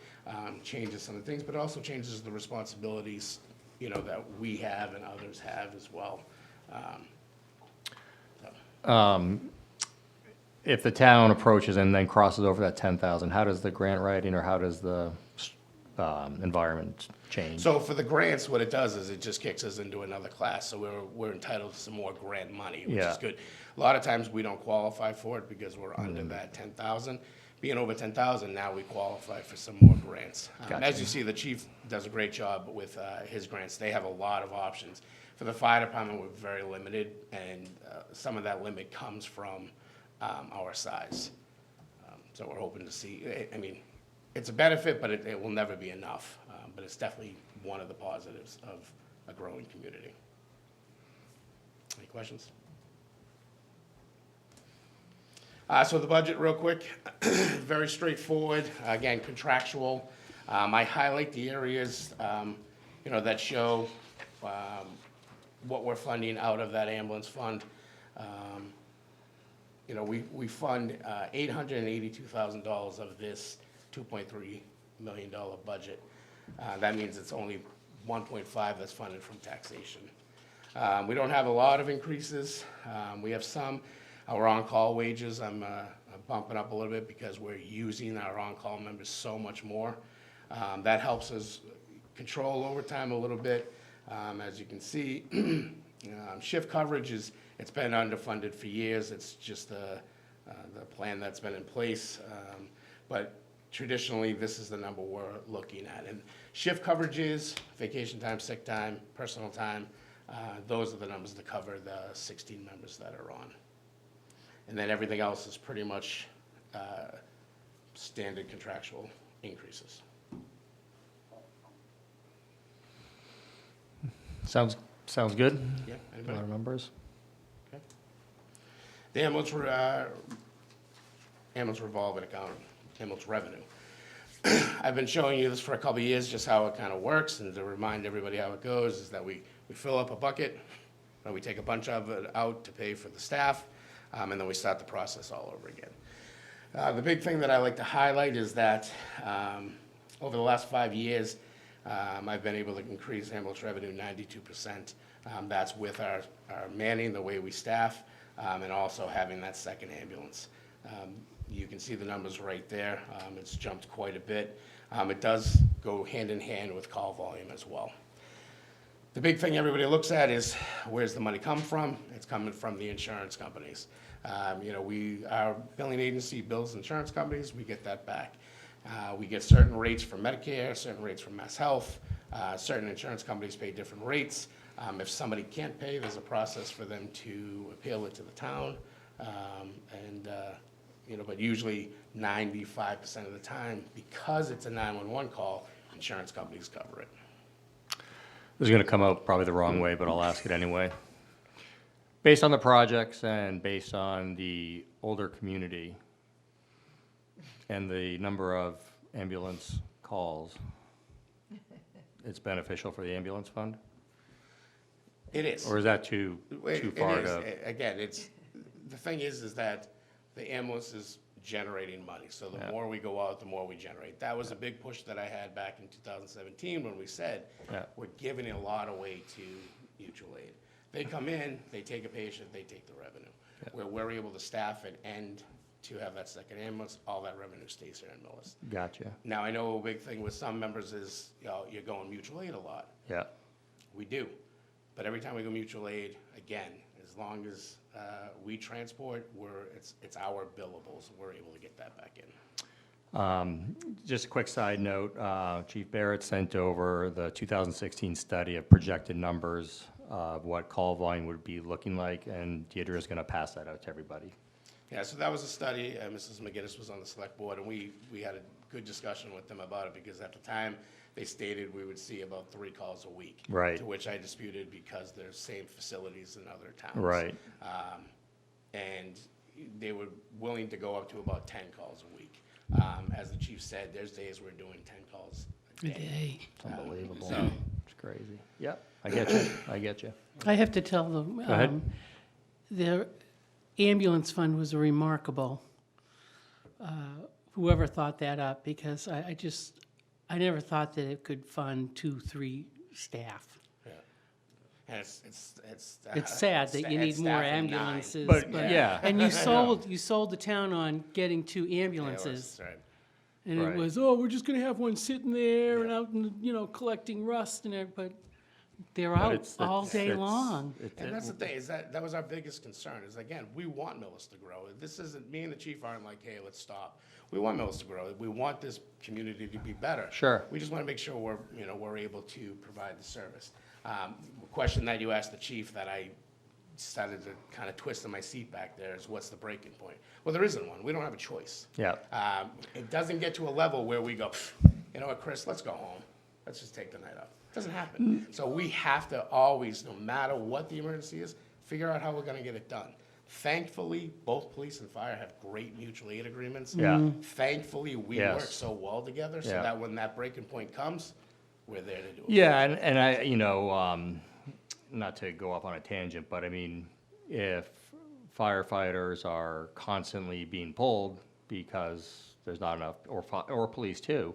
changes some of the things, but it also changes the responsibilities, you know, that we have and others have as well. If the town approaches and then crosses over that 10,000, how does the grant writing or how does the environment change? So for the grants, what it does is it just kicks us into another class, so we're entitled to some more grant money, which Yeah. is good. A lot of times, we don't qualify for it because we're under that 10,000. Being over 10,000, now we qualify for some more grants. Gotcha. As you see, the chief does a great job with his grants. They have a lot of options. For the fire department, we're very limited, and some of that limit comes from our size. So we're hoping to see, I mean, it's a benefit, but it will never be enough. But it's definitely one of the positives of a growing community. Any questions? So the budget, real quick, very straightforward, again, contractual. I highlight the areas, you know, that show what we're funding out of that ambulance fund. You know, we fund $882,000 of this $2.3 million budget. That means it's only 1.5 that's funded from taxation. We don't have a lot of increases. We have some. Our on-call wages, I'm bumping up a little bit because we're using our on-call members so much more. That helps us control overtime a little bit. As you can see, shift coverage it's been underfunded for years. It's just the plan that's been in place. But traditionally, this is the number we're looking at. And shift coverages, vacation time, sick time, personal time, those are the numbers to cover the 16 members that are on. And then everything else is pretty much standard contractual increases. Sounds good. Yeah, A anybody? lot of numbers. Okay. The ambulance revolving account, ambulance revenue. I've been showing you this for a couple of years, just how it kind of works, and to remind everybody how it goes is that we fill up a bucket, and we take a bunch of it out to pay for the staff, and then we start the process all over again. The big thing that I like to highlight is that over the last 5 years, I've been able to increase ambulance revenue 92%. That's with our manning, the way we staff, and also having that second ambulance. You can see the numbers right there. It's jumped quite a bit. It does go hand in hand with call volume as well. The big thing everybody looks at is where's the money come from? It's coming from the insurance companies. You know, our billing agency bills insurance companies, we get that back. We get certain rates from Medicare, certain rates from Mass Health. Certain insurance companies pay different rates. If somebody can't pay, there's a process for them to appeal it to the town. You know, but usually 95% of the time, because it's a 911 call, insurance companies cover it. This is going to come out probably the wrong way, but I'll ask it anyway. Based on the projects and based on the older community and the number of ambulance calls, it's beneficial for the ambulance fund? It is. Or is that too far It is. to? Again, the thing is that the ambulance is generating money. So the Yeah. more we go out, the more we generate. That was a big push that I had back in 2017 when we said, Yeah. we're giving a lot away to mutual aid. They come in, they take a patient, they take the revenue. Where we're able to staff it and to have that second ambulance, all that revenue stays here in Millis. Gotcha. Now, I know a big thing with some members is, you know, you're going mutual aid a lot. Yeah. We do. But every time we go mutual aid, again, as long as we transport, it's our billables. We're able to get that back in. Just a quick side note, Chief Barrett sent over the 2016 study of projected numbers of what call volume would be looking like, and Deidre is going to pass that out to everybody. Yeah, so that was a study. Mrs. McGinnis was on the select board, and we had a good discussion with them about it, because at the time, they stated we would see about 3 calls a week. Right. To which I disputed, because they're same facilities in other towns. Right. And they were willing to go up to about 10 calls a week. As the chief said, there's days we're doing 10 calls a day. Day. It's unbelievable. It's crazy. Yep, I get you. I get you. I have to tell them, ahead. their ambulance fund was remarkable. Whoever thought that up, because I never thought that it could fund 2, 3 staff. And it's. It's sad that you need more staffing 9. ambulances. But, yeah. And you sold the town on getting 2 ambulances. That's right. And it Right. was, oh, we're just gonna have one sitting there and out, collecting rust and everything, but they're out all day long. And that's the thing, is that was our biggest concern, is again, we want Millis to grow. This isn't, me and the chief aren't like, hey, let's stop. We want Millis to grow. We want this community to be better. Sure. We just want to make sure we're able to provide the service. Question that you asked the chief that I started to kind of twist in my seat back there is, what's the breaking point? Well, there isn't one. We don't have a choice. Yeah. It doesn't get to a level where we go, you know what, Chris, let's go home. Let's just take the night off. It doesn't happen. So we have to always, no matter what the emergency is, figure out how we're gonna get it done. Thankfully, both police and fire have great mutual aid agreements. Yeah. Thankfully, we Yes. work so well together, so Yeah. that when that breaking point comes, we're there to do it. Yeah, and I, not to go off on a tangent, but I mean, if firefighters are constantly being pulled because there's not enough, or police too,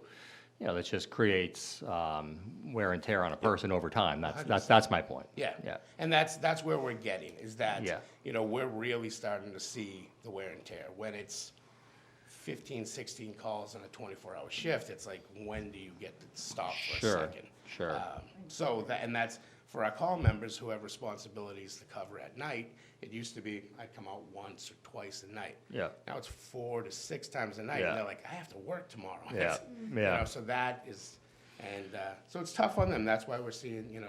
that just creates wear and tear on a person over time. That's my point. Yeah. Yeah. And that's where we're getting, is that, Yeah. we're really starting to see the wear and tear. When it's 15, 16 calls on a 24-hour shift, it's like, when do you get to stop for Sure, a second? sure. That's, for our call members who have responsibilities to cover at night, it used to be, I'd come out once or twice a night. Yeah. Now it's 4 to 6 times a night, Yeah. and they're like, I have to work tomorrow. Yeah, You yeah. know, so that is, and so it's tough on them. That's why we're seeing,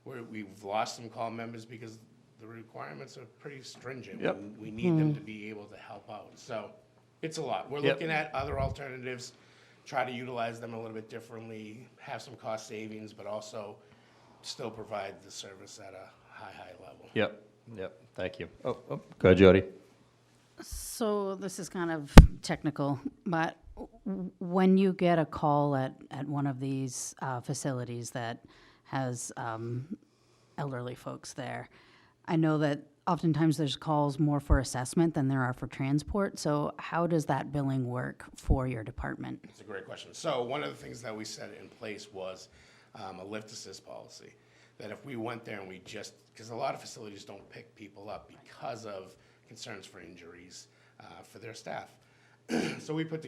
we've lost some call members because the requirements are pretty stringent. Yep. We need them to be able to help out. So it's a lot. We're Yep. looking at other alternatives, try to utilize them a little bit differently, have some cost savings, but also still provide the service at a high level. Yep, thank you. Oh, go ahead, Jody. So this is kind of technical, but when you get a call at one of these facilities that has elderly folks there, I know that oftentimes there's calls more for assessment than there are for transport. So how does that billing work for your department? It's a great question. So one of the things that we set in place was a lift assist policy. That if we went there and we just, because a lot of facilities don't pick people up because of concerns for injuries for their staff. So we put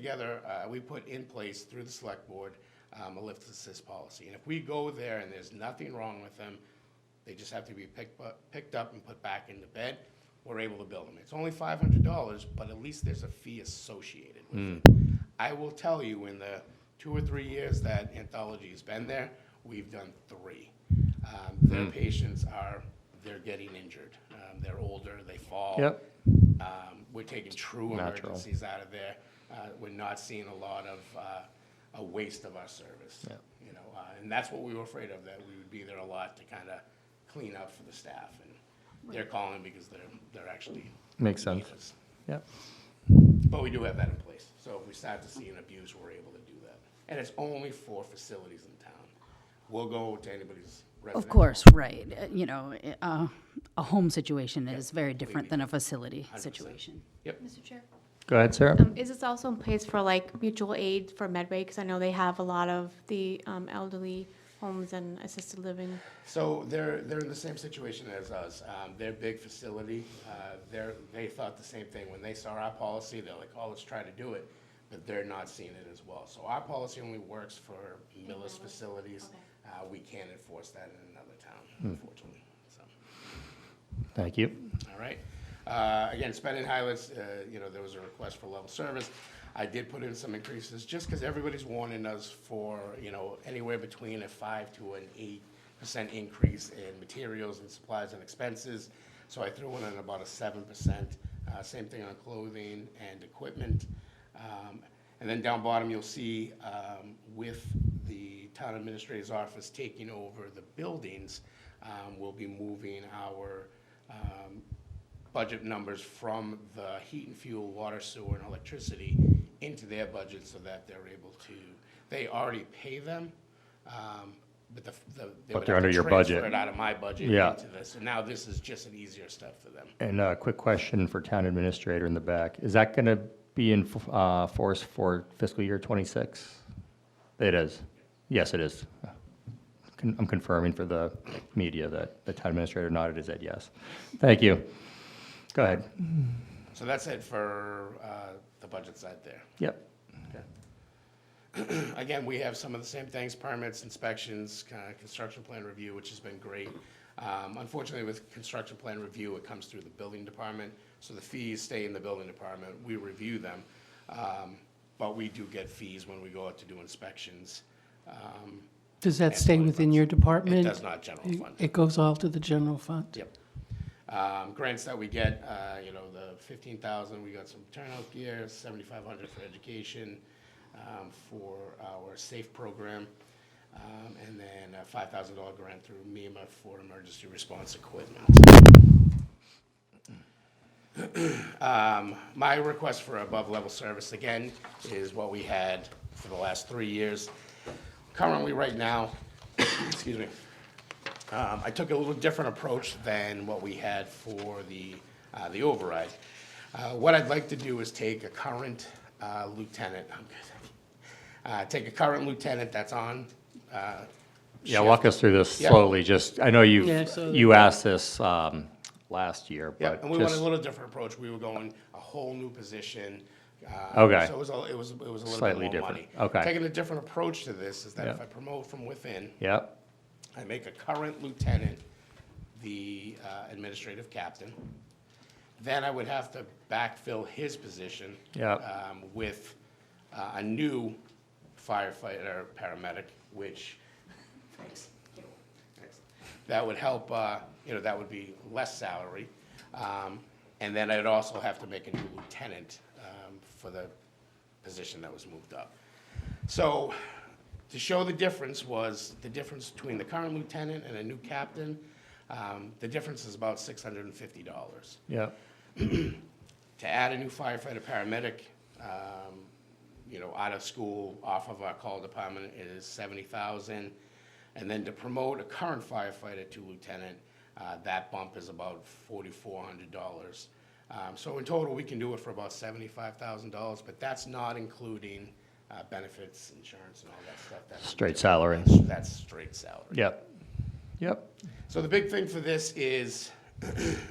in place through the select board a lift assist policy. And if we go there and there's nothing wrong with them, they just have to be picked up and put back into bed, we're able to bill them. It's only $500, but at least there's a fee associated with it. I will tell you, in the 2 or 3 years that Anthology has been there, we've done 3. Their patients they're getting injured. They're older, they fall. Yep. We're taking true Natural. emergencies out of there. We're not seeing a lot of a waste of our service. Yep. And that's what we were afraid of, that we would be there a lot to kind of clean up for the staff. And they're calling because they're actually. Makes sense. need us. Yep. But we do have that in place. So if we start to see an abuse, we're able to do that. And it's only for facilities in town. We'll go to anybody's residence. Of course, right. A home situation is very different than a facility 100%. situation. Yep. Mr. Chair? Go ahead, Sarah. Is this also in place for like mutual aid for Medway? Because I know they have a lot of the elderly homes and assisted living. So they're in the same situation as us. They're a big facility. They thought the same thing. When they saw our policy, they're like, oh, let's try to do it. But they're not seeing it as well. So our policy only works for Millis facilities. We can't enforce that in another town, unfortunately. So, Thank you. all right. Again, spending highlights, there was a request for level service. I did put in some increases just because everybody's warning us for, anywhere between a 5 to an 8% increase in materials and supplies and expenses. So I threw in about a 7%. Same thing on clothing and equipment. And then down bottom, you'll see with the town administrator's office taking over the buildings, we'll be moving our budget numbers from the heat and fuel, water, sewer, and electricity into their budget so that they're able to, they already pay them, but they But would they're have to under your transfer budget. it out of my budget Yeah. into this. And now this is just an easier step for them. And a quick question for town administrator in the back. Is that going to be in force for fiscal year '26? It is. Yes, it is. I'm confirming for the media that the town administrator nodded his head yes. Thank you. Go ahead. So that's it for the budget side there. Yep. Again, we have some of the same things, permits, inspections, construction plan review, which has been great. Unfortunately, with construction plan review, it comes through the building department, so the fees stay in the building department. We review them, but we do get fees when we go out to do inspections. Does that stay Ancillary within funds. your department? It does not general fund. It goes all to the general fund? Yep. Grants that we get, the 15,000, we got some turnout gear, 7,500 for education, for our SAFE program, and then a $5,000 grant through MEMA for emergency response equipment. My request for above-level service, again, is what we had for the last 3 years. Currently, right now, excuse me, I took a little different approach than what we had for the override. What I'd like to do is take a current lieutenant, take a current lieutenant that's on Yeah, walk us through this Yeah. slowly, just, I know Yeah, so- you asked this last year, Yeah, but and we went a just, little different approach. We were going a whole new position. Okay. So it was a little Slightly bit more different. money. Okay. Taking a different approach to this is that if Yeah. I promote from within, yep, I make a current lieutenant the administrative captain. Then I would have to backfill his position Yep. with a new firefighter, paramedic, which, thanks. Thanks. That would help, that would be less salary. And then I'd also have to make a new lieutenant for the position that was moved up. So to show the difference was the difference between the current lieutenant and a new captain. The difference is about $650. yep, To add a new firefighter, paramedic, out of school, off of our call department is 70,000. And then to promote a current firefighter to lieutenant, that bump is about $4,400. So in total, we can do it for about $75,000, but that's not including benefits, insurance, and all that stuff. That's straight salary, That's straight salary. yep, yep, So the big thing for this is,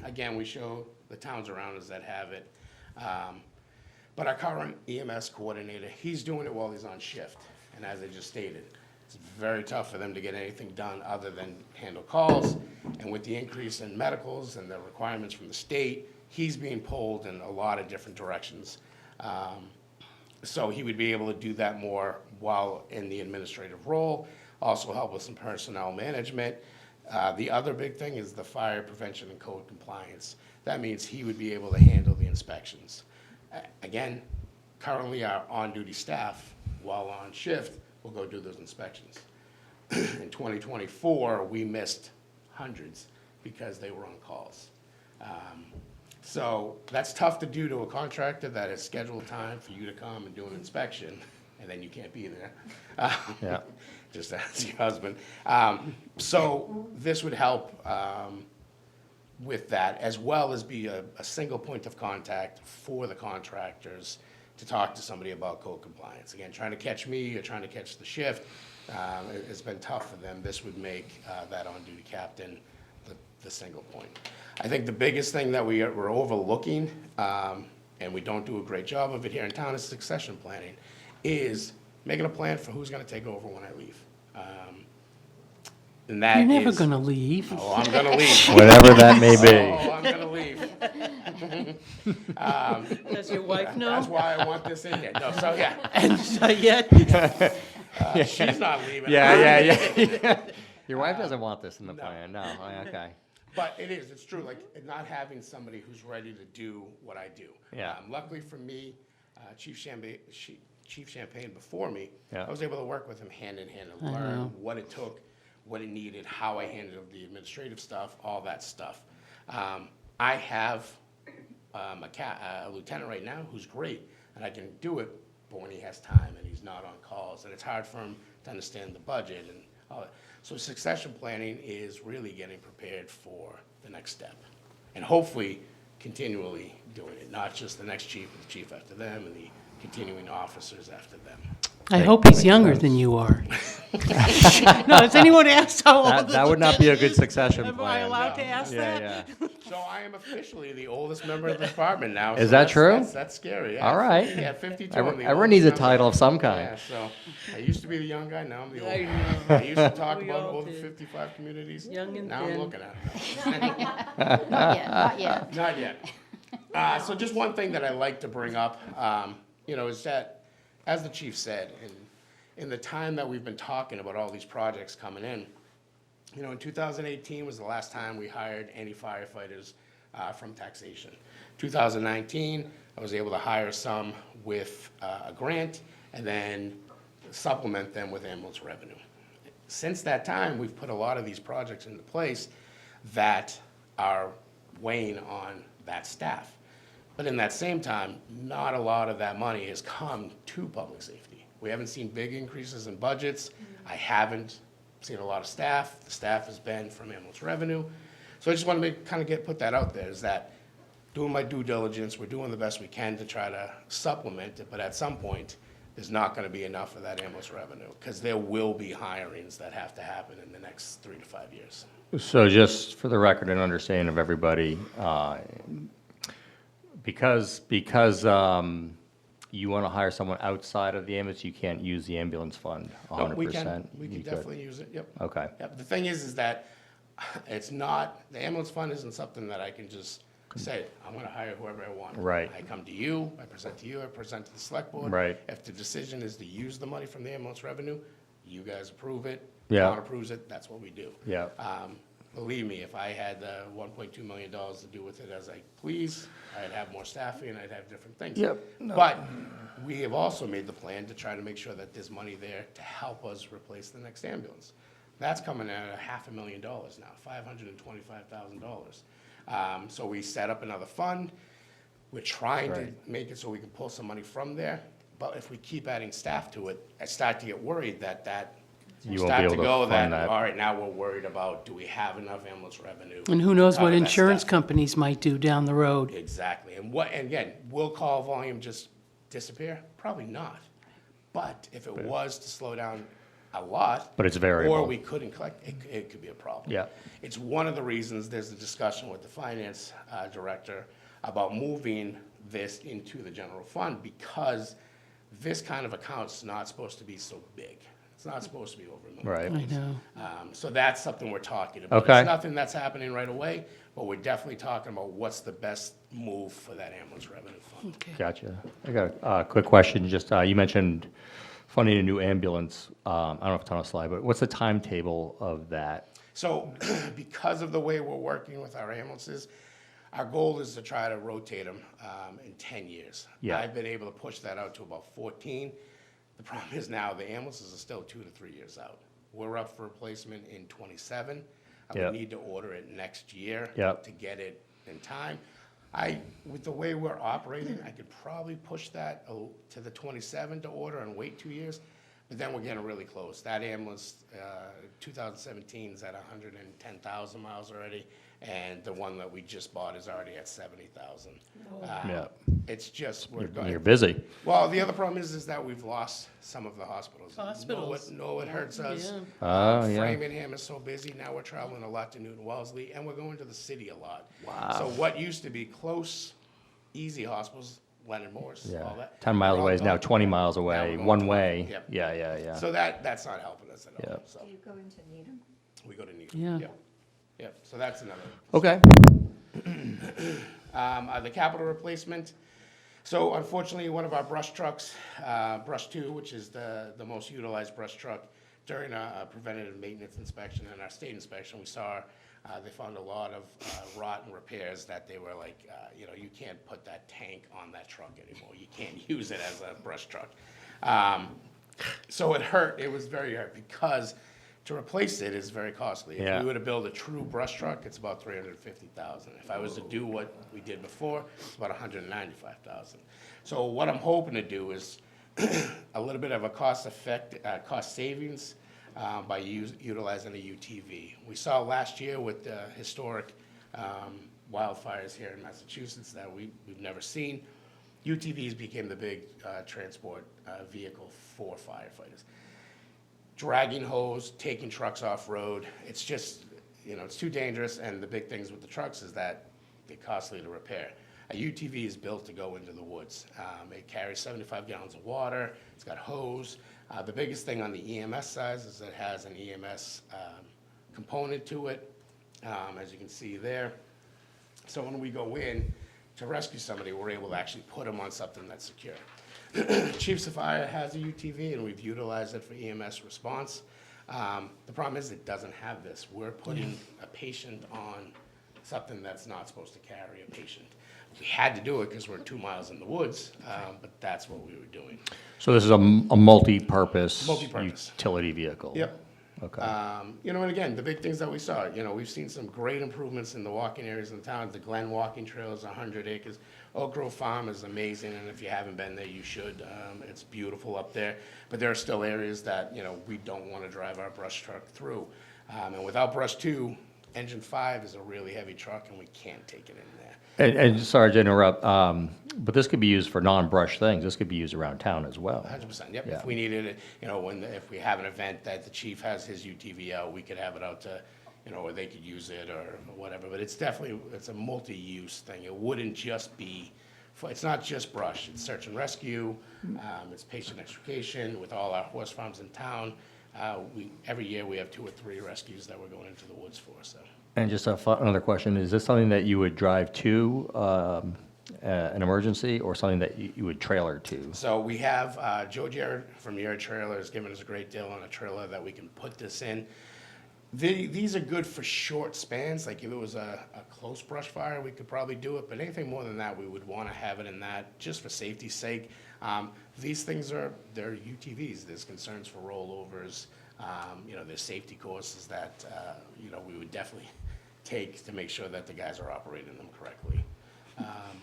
again, we show the towns around us that have it. But our current EMS coordinator, he's doing it while he's on shift. And as I just stated, it's very tough for them to get anything done other than handle calls. And with the increase in medicals and the requirements from the state, he's being pulled in a lot of different directions. So he would be able to do that more while in the administrative role, also help with some personnel management. The other big thing is the fire prevention and code compliance. That means he would be able to handle the inspections. Again, currently our on-duty staff, while on shift, will go do those inspections. In 2024, we missed hundreds because they were on calls. So that's tough to do to a contractor that has scheduled time for you to come and do an inspection, and then you can't be there. yeah, Just ask your husband. So this would help with that, as well as be a single point of contact for the contractors to talk to somebody about code compliance. Again, trying to catch me or trying to catch the shift, it's been tough for them. This would make that on-duty captain the single point. I think the biggest thing that we're overlooking, and we don't do a great job of it here in town, is succession planning, is making a plan for who's gonna take over when I leave. And that You're never is- going to leave. Oh, I'm gonna leave. whatever that may be. Oh, I'm gonna leave. Does your wife That's why I want this in here. No, so, yeah, And not yet? she's not leaving. Yeah. Your wife doesn't want this in the plan, no, okay. But it's true, like, not having somebody who's ready to do what I do. Yeah. Luckily for me, Chief Champagne before me, Yeah. I was able to work with him hand in hand and I learn know. what it took, what it needed, how I handled the administrative stuff, all that stuff. I have a lieutenant right now who's great, and I can do it, but when he has time and he's not on calls, and it's hard for him to understand the budget and all that. So succession planning is really getting prepared for the next step, and hopefully continually doing it, not just the next chief, but the chief after them, and the continuing officers after them. I hope he's younger than you are. No, has anyone asked how old? That would not be a good succession Am I plan. allowed to ask that? Yeah. So I am officially the oldest member of the department now. Is so that true? That's scary. Yeah. All right. Yeah, 52. I'm the Everyone oldest needs a member. title of some kind. Yeah, so I used to be the young guy, now I'm the old I guy. I used to talk We about all over did. 55 communities. Young and Now I'm thin. looking at it. Not yet, not yet. Not yet. So just one thing that I like to bring up, is that, as the chief said, in the time that we've been talking about all these projects coming in, in 2018 was the last time we hired any firefighters from taxation. 2019, I was able to hire some with a grant and then supplement them with ambulance revenue. Since that time, we've put a lot of these projects into place that are weighing on that staff. But in that same time, not a lot of that money has come to public safety. We haven't seen big increases in budgets. I haven't seen a lot of staff. The staff has been from ambulance revenue. So I just want to put that out there, is that doing my due diligence, we're doing the best we can to try to supplement it, but at some point, there's not going to be enough of that ambulance revenue, because there will be hirings that have to happen in the next 3 to 5 years. So just for the record and understanding of everybody, because you want to hire someone outside of the ambulance, you can't use the ambulance fund 100%? No, we can You could. definitely use it, yep. Okay, Yep, the thing is that it's not, the ambulance fund isn't something that I can just say, I'm gonna hire whoever I want. Right. I come to you, I present to you, I present to the select board. Right. If the decision is to use the money from the ambulance revenue, you guys approve it. Yeah. Town approves it, that's what we do. yeah, Believe me, if I had $1.2 million to do with it as I please, I'd have more staffing, I'd have different things. Yep. No. But we have also made the plan to try to make sure that there's money there to help us replace the next ambulance. That's coming in at $500,000 now, $525,000. So we set up another fund. We're trying to Right. make it so we can pull some money from there. But if we keep adding staff to it, I start to get worried that You won't be start able to to go fund that, that. all right, now we're worried about, do we have enough ambulance revenue? And who knows to what cover that insurance staff? companies might do down the road. Exactly. And again, will call volume just disappear? Probably not. But if it was to slow down a lot. But it's variable. Or we couldn't collect, it could be a problem. Yeah. It's one of the reasons there's a discussion with the finance director about moving this into the general fund, because this kind of account's not supposed to be so big. It's not supposed to be over $1 million. right. I know. So that's something we're talking about. Okay. It's nothing that's happening right away, but we're definitely talking about what's the best move for that ambulance revenue fund. Okay. Gotcha. I got a quick question, just, you mentioned funding a new ambulance. I don't know if it's on a slide, but what's the timetable of that? So because of the way we're working with our ambulances, our goal is to try to rotate them in 10 years. Yeah. I've been able to push that out to about 14. The problem is now the ambulances are still 2 to 3 years out. We're up for replacement in 27. I Yep. would need to order it next year Yep. to get it in time. With the way we're operating, I could probably push that to the 27 to order and wait 2 years, but then we're getting really close. That ambulance, 2017 is at 110,000 miles already, and the one that we just bought is already at 70,000. Yeah. It's just, we're You're going. busy. Well, the other problem is that we've lost some of the hospitals. Hospitals. No, it hurts us. Yeah. Oh, yeah. Framingham is so busy, now we're traveling a lot to Newton Wellesley, and we're going to the city a lot. Wow. So what used to be close, easy hospitals, Leonard Morris, all Yeah. that. 10 miles we're all away is now gone. 20 miles Now we're away, going one 20. way. Yep. Yeah. So that's not helping us at all, Yep. so. You go into Needham? We go to Newton. Yeah. Yep, so that's another. Okay. The capital replacement. So unfortunately, one of our brush trucks, Brush 2, which is the most utilized brush truck, during a preventative maintenance inspection and our state inspection, we saw they found a lot of rot and repairs that they were like, you can't put that tank on that truck anymore. You can't use it as a brush truck. So it hurt. It was very hurt because to replace it is very costly. If Yeah. we were to build a true brush truck, it's about $350,000. If I was to do what we did before, it's about $195,000. So what I'm hoping to do is a little bit of a cost savings by utilizing a UTV. We saw last year with the historic wildfires here in Massachusetts that we've never seen. UTVs became the big transport vehicle for firefighters. Dragging hose, taking trucks off-road, it's just, it's too dangerous, and the big things with the trucks is that they're costly to repair. A UTV is built to go into the woods. It carries 75 gallons of water, it's got hose. The biggest thing on the EMS side is it has an EMS component to it, as you can see there. So when we go in to rescue somebody, we're able to actually put them on something that's secure. Chiefs of Fire has a UTV, and we've utilized it for EMS response. The problem is it doesn't have this. We're putting a patient on something that's not supposed to carry a patient. We had to do it because we're 2 miles in the woods, but that's what we were doing. So this is a multi-purpose Multi-purpose. utility vehicle? Yep. Okay. And again, the big things that we saw, we've seen some great improvements in the walking areas in town. The Glen Walking Trail is 100 acres. Oak Grove Farm is amazing, and if you haven't been there, you should. It's beautiful up there. But there are still areas that, we don't want to drive our brush truck through. And without brush 2, engine 5 is a really heavy truck, and we can't take it in there. And sorry to interrupt, but this could be used for non-brush things. This could be used around town as well. 100%, yep. Yeah. If we needed it, if we have an event that the chief has his UTV out, we could have it out to, or they could use it or whatever. But it's a multi-use thing. It wouldn't just be, it's not just brush. It's search and rescue. It's patient extrication with all our horse farms in town. Every year we have 2 or 3 rescues that we're going into the woods for, so. And just another question, is this something that you would drive to an emergency or something that you would trailer to? So we have, Joe Jared from Jared Trailer has given us a great deal on a trailer that we can put this in. These are good for short spans, like if it was a close brush fire, we could probably do it, but anything more than that, we would want to have it in that, just for safety's sake. These things they're UTVs, there's concerns for rollovers, there's safety courses that, we would definitely take to make sure that the guys are operating them correctly.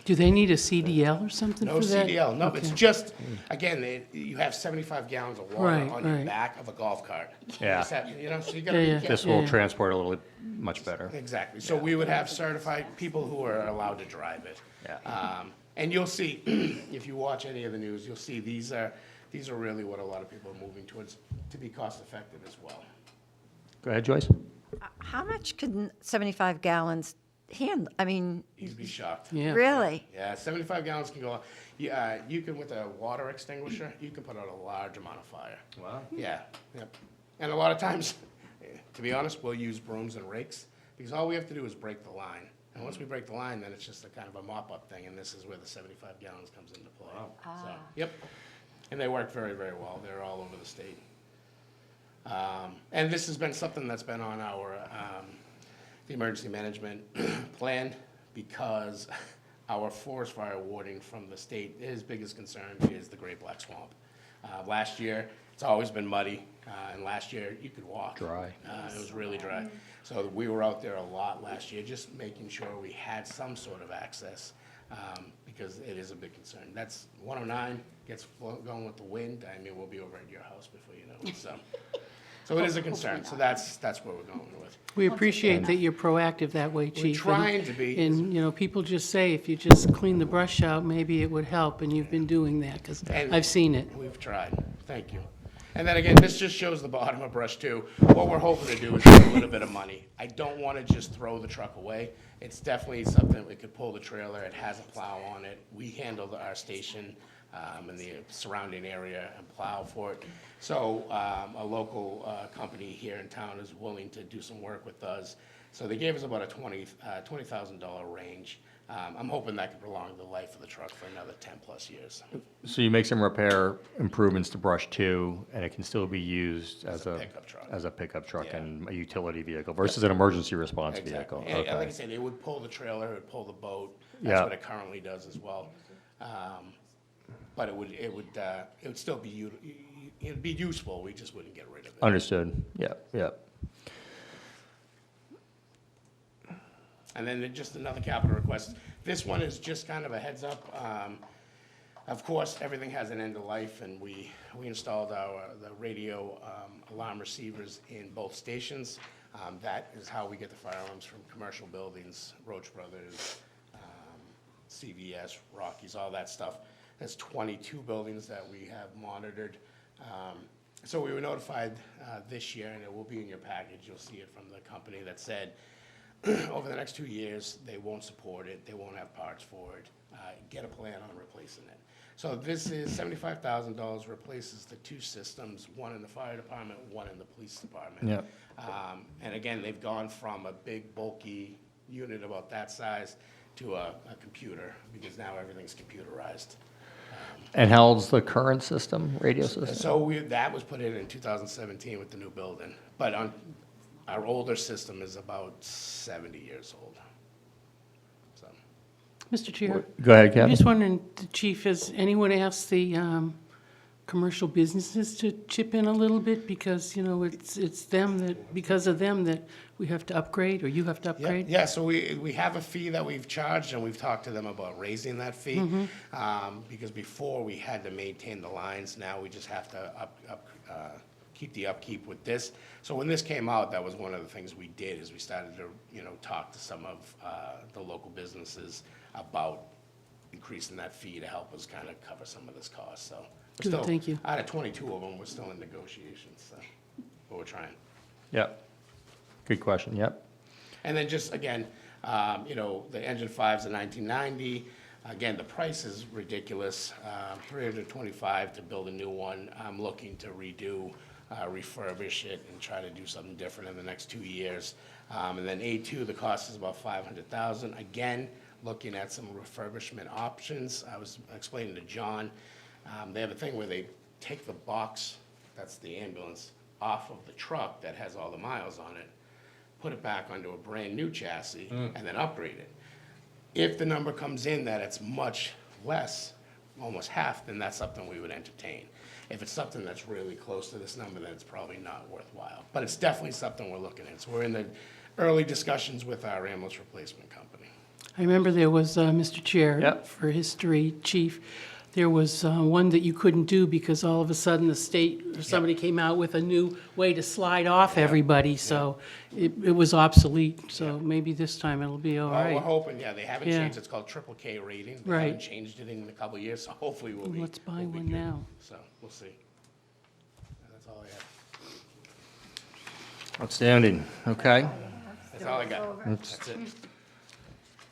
Do they need a CDL or something No for that? CDL, no, it's Okay. just, again, you have 75 gallons of water Right, on your right. back of a golf cart. Yeah. Just have- so you gotta Yeah, be yeah. careful. This will Yeah. transport a little much better. Exactly, so we would have certified people who are allowed to drive it. Yeah. And you'll see, if you watch any of the news, you'll see these are really what a lot of people are moving towards, to be cost effective as well. Go ahead, Joyce. How much can 75 gallons handle? I mean, You'd be shocked. Yeah. really? Yeah, 75 gallons can go, you can, with a water extinguisher, you can put out a large amount of fire. Wow. Yeah, yep. And a lot of times, to be honest, we'll use brooms and rakes, because all we have to do is break the line. And once we break the line, then it's just a kind of a mop-up thing, and this is where the 75 gallons comes into play. So, yep. And they work very, very well. They're all over the state. And this has been something that's been on our, the emergency management plan, because our forest fire warding from the state, his biggest concern is the Great Black Swamp. Last year, it's always been muddy, and last year you could walk. Dry. It was really dry. So we were out there a lot last year, just making sure we had some sort of access, because it is a big concern. That's 109, gets going with the wind, I mean, we'll be over at your house before you know it, so. So it is a concern, so that's where we're going with. We appreciate that you're proactive that way, Chief. and- trying to be. And, people just say, if you just clean the brush out, maybe it would help, and you've been doing that, because And- I've seen it. We've tried, thank you. And then again, this just shows the bottom of brush 2. What we're hoping to do is get a little bit of money. I don't want to just throw the truck away. It's definitely something, we could pull the trailer, it has a plow on it. We handle our station and the surrounding area and plow for it. So a local company here in town is willing to do some work with us. So they gave us about a $20,000 range. I'm hoping that could prolong the life of the truck for another 10-plus years. So you make some repair improvements to brush 2, and it can still be used As a pickup truck. as a pickup truck Yeah. and a utility vehicle versus an emergency response Exactly. vehicle. And like I Okay. said, it would pull the trailer, it would pull the boat. Yeah. That's what it currently does as well. But it would still be, it'd be useful, we just wouldn't get rid of it. Understood. Yeah, yeah. And then just another capital request. This one is just kind of a heads up. Of course, everything has an end of life, and we installed the radio alarm receivers in both stations. That is how we get the fire alarms from commercial buildings, Roach Brothers, CVS, Rockies, all that stuff. There's 22 buildings that we have monitored. So we were notified this year, and it will be in your package, you'll see it from the company that said, over the next 2 years, they won't support it, they won't have parts for it, get a plan on replacing it. So this is $75,000, replaces the 2 systems, one in the fire department, one in the police department. Yep. And again, they've gone from a big bulky unit about that size to a computer, because now everything's computerized. And how old's the current system, radio system? So that was put in 2017 with the new building, but our older system is about 70 years old. So, Mr. Chair? Go ahead, I'm Kevin. just wondering, the chief, has anyone asked the commercial businesses to chip in a little bit? Because, you know, it's them that, because of them that we have to upgrade, or you have to upgrade? yeah, so we have a fee that we've charged, and we've talked to them about raising that fee. Because before, we had to maintain the lines, now we just have to keep the upkeep with this. So when this came out, that was one of the things we did, is we started to, talk to some of the local businesses about increasing that fee to help us kind of cover some of this cost, so. we're Good, still- thank you. Out of 22 of them, we're still in negotiations, so, but we're trying. Yep. Good question, yep. And then just, again, the engine 5's a 1990. Again, the price is ridiculous, $325 to build a new one. I'm looking to redo, refurbish it, and try to do something different in the next 2 years. And then A2, the cost is about $500,000. Again, looking at some refurbishment options. I was explaining to John, they have a thing where they take the box, that's the ambulance, off of the truck that has all the miles on it, put it back onto a brand-new chassis, and then upgrade it. If the number comes in that it's much less, almost half, then that's something we would entertain. If it's something that's really close to this number, then it's probably not worthwhile. But it's definitely something we're looking at. So we're in the early discussions with our ambulance replacement company. I remember there was, Mr. Chair. Yep. For history, Chief, there was one that you couldn't do because all of a sudden the state, or somebody came out with a new way to slide off everybody, so it was obsolete. So maybe this time it'll be all Well, we're right. hoping, they haven't Yeah. changed, it's called triple K rating. They Right. haven't changed it in a couple of years, so hopefully we'll be. Let's buy we'll be one good. now. So, we'll see. That's all I have. Outstanding, okay. That's all I got. That's it.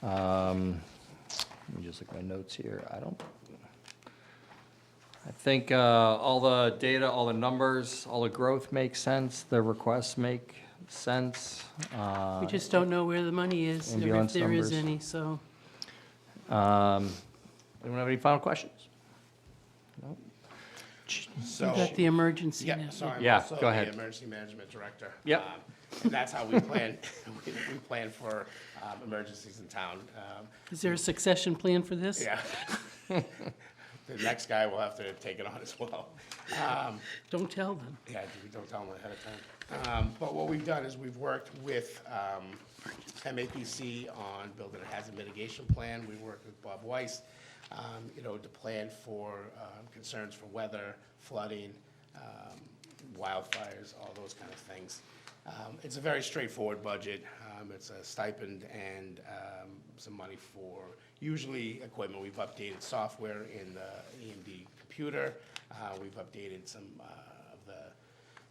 Let me just look at my notes here. I think all the data, all the numbers, all the growth makes sense, the requests make sense. We just don't know where the money is, or if Ambulance there is numbers. any, so. Anyone have any final questions? We So. got the emergency now. Yeah, sorry. I'm Yeah, also go ahead. the emergency management director. Yep. And that's how we plan, we plan for emergencies in town. Is there a succession plan for this? Yeah. The next guy will have to take it on as well. Don't tell them. Yeah, we don't tell them ahead of time. But what we've done is we've worked with MAPC on building a hazard mitigation plan. We worked with Bob Weiss, to plan for concerns for weather, flooding, wildfires, all those kind of things. It's a very straightforward budget. It's a stipend and some money for usually equipment. We've updated software in the EMD computer. We've updated some of the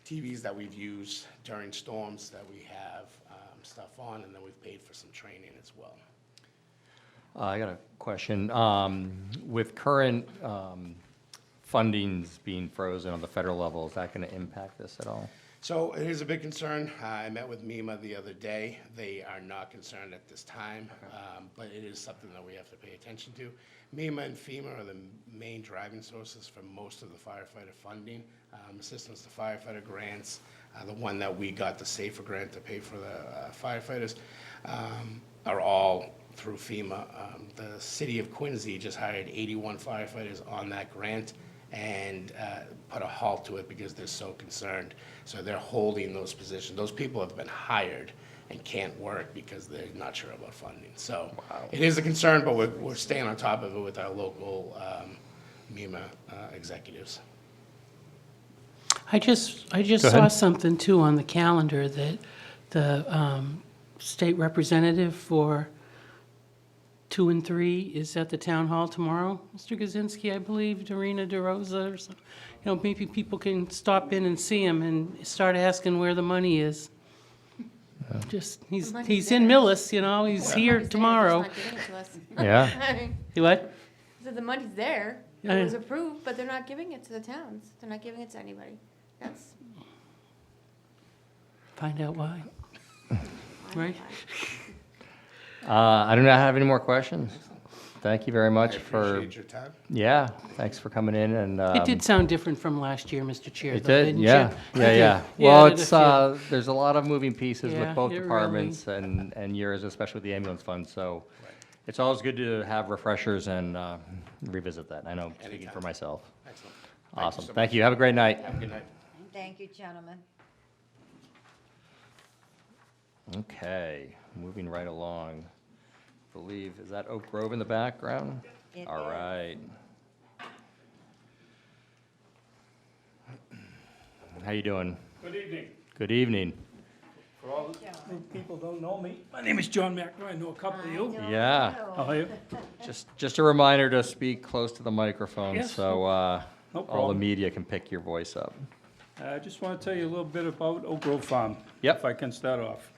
TVs that we've used during storms that we have stuff on, and then we've paid for some training as well. I got a question. With current fundings being frozen on the federal level, is that going to impact this at all? So it is a big concern. I met with MEMA the other day. They are not concerned at this time, but it is something that we have to pay attention to. MEMA and FEMA are the main driving sources for most of the firefighter funding. Assistance to firefighter grants, the one that we got, the SAFER grant to pay for the firefighters, are all through FEMA. The city of Quincy just hired 81 firefighters on that grant and put a halt to it because they're so concerned. So they're holding those positions. Those people have been hired and can't work because they're not sure about funding. So it is a concern, but we're staying on top of it with our local MEMA executives. I just Go saw ahead. something too on the calendar that the state representative for 2 and 3 is at the town hall tomorrow, Mr. Kaczynski, I believe, Dorina DeRosa or something. You know, maybe people can stop in and see him and start asking where the money is. Just, he's in Millis, you know, he's here tomorrow. Yeah. What? So the money's there, Yeah. it was approved, but they're not giving it to the towns, they're not giving it to anybody. That's. Find out why. Right? I do not have any more questions. Thank you very much for, Appreciate your time. yeah, thanks for coming in and. It did sound different from last year, Mr. Chair, It though, did, didn't yeah, you? yeah, It did. yeah. Yeah, Well, it did it's, a few. there's a lot of moving pieces Yeah, with both it really- departments and yours, especially with the ambulance fund, so it's always good to have refreshers and revisit that. I know, speaking for Anytime. myself. Excellent. Awesome. so Thank you. Have a great night. Have a good night. Thank you, gentlemen. Okay, moving right along. Believe, is that Oak Grove in the background? It All is. right. How you doing? Good evening. Good evening. For all the people who don't know me, my name is John McRae. I know a couple of you. Yeah, How are you? just a reminder to speak close to the microphone Yes, so no all the problem. media can pick your voice up. I just want to tell you a little bit about Oak Grove Farm. Yep. If I can start off.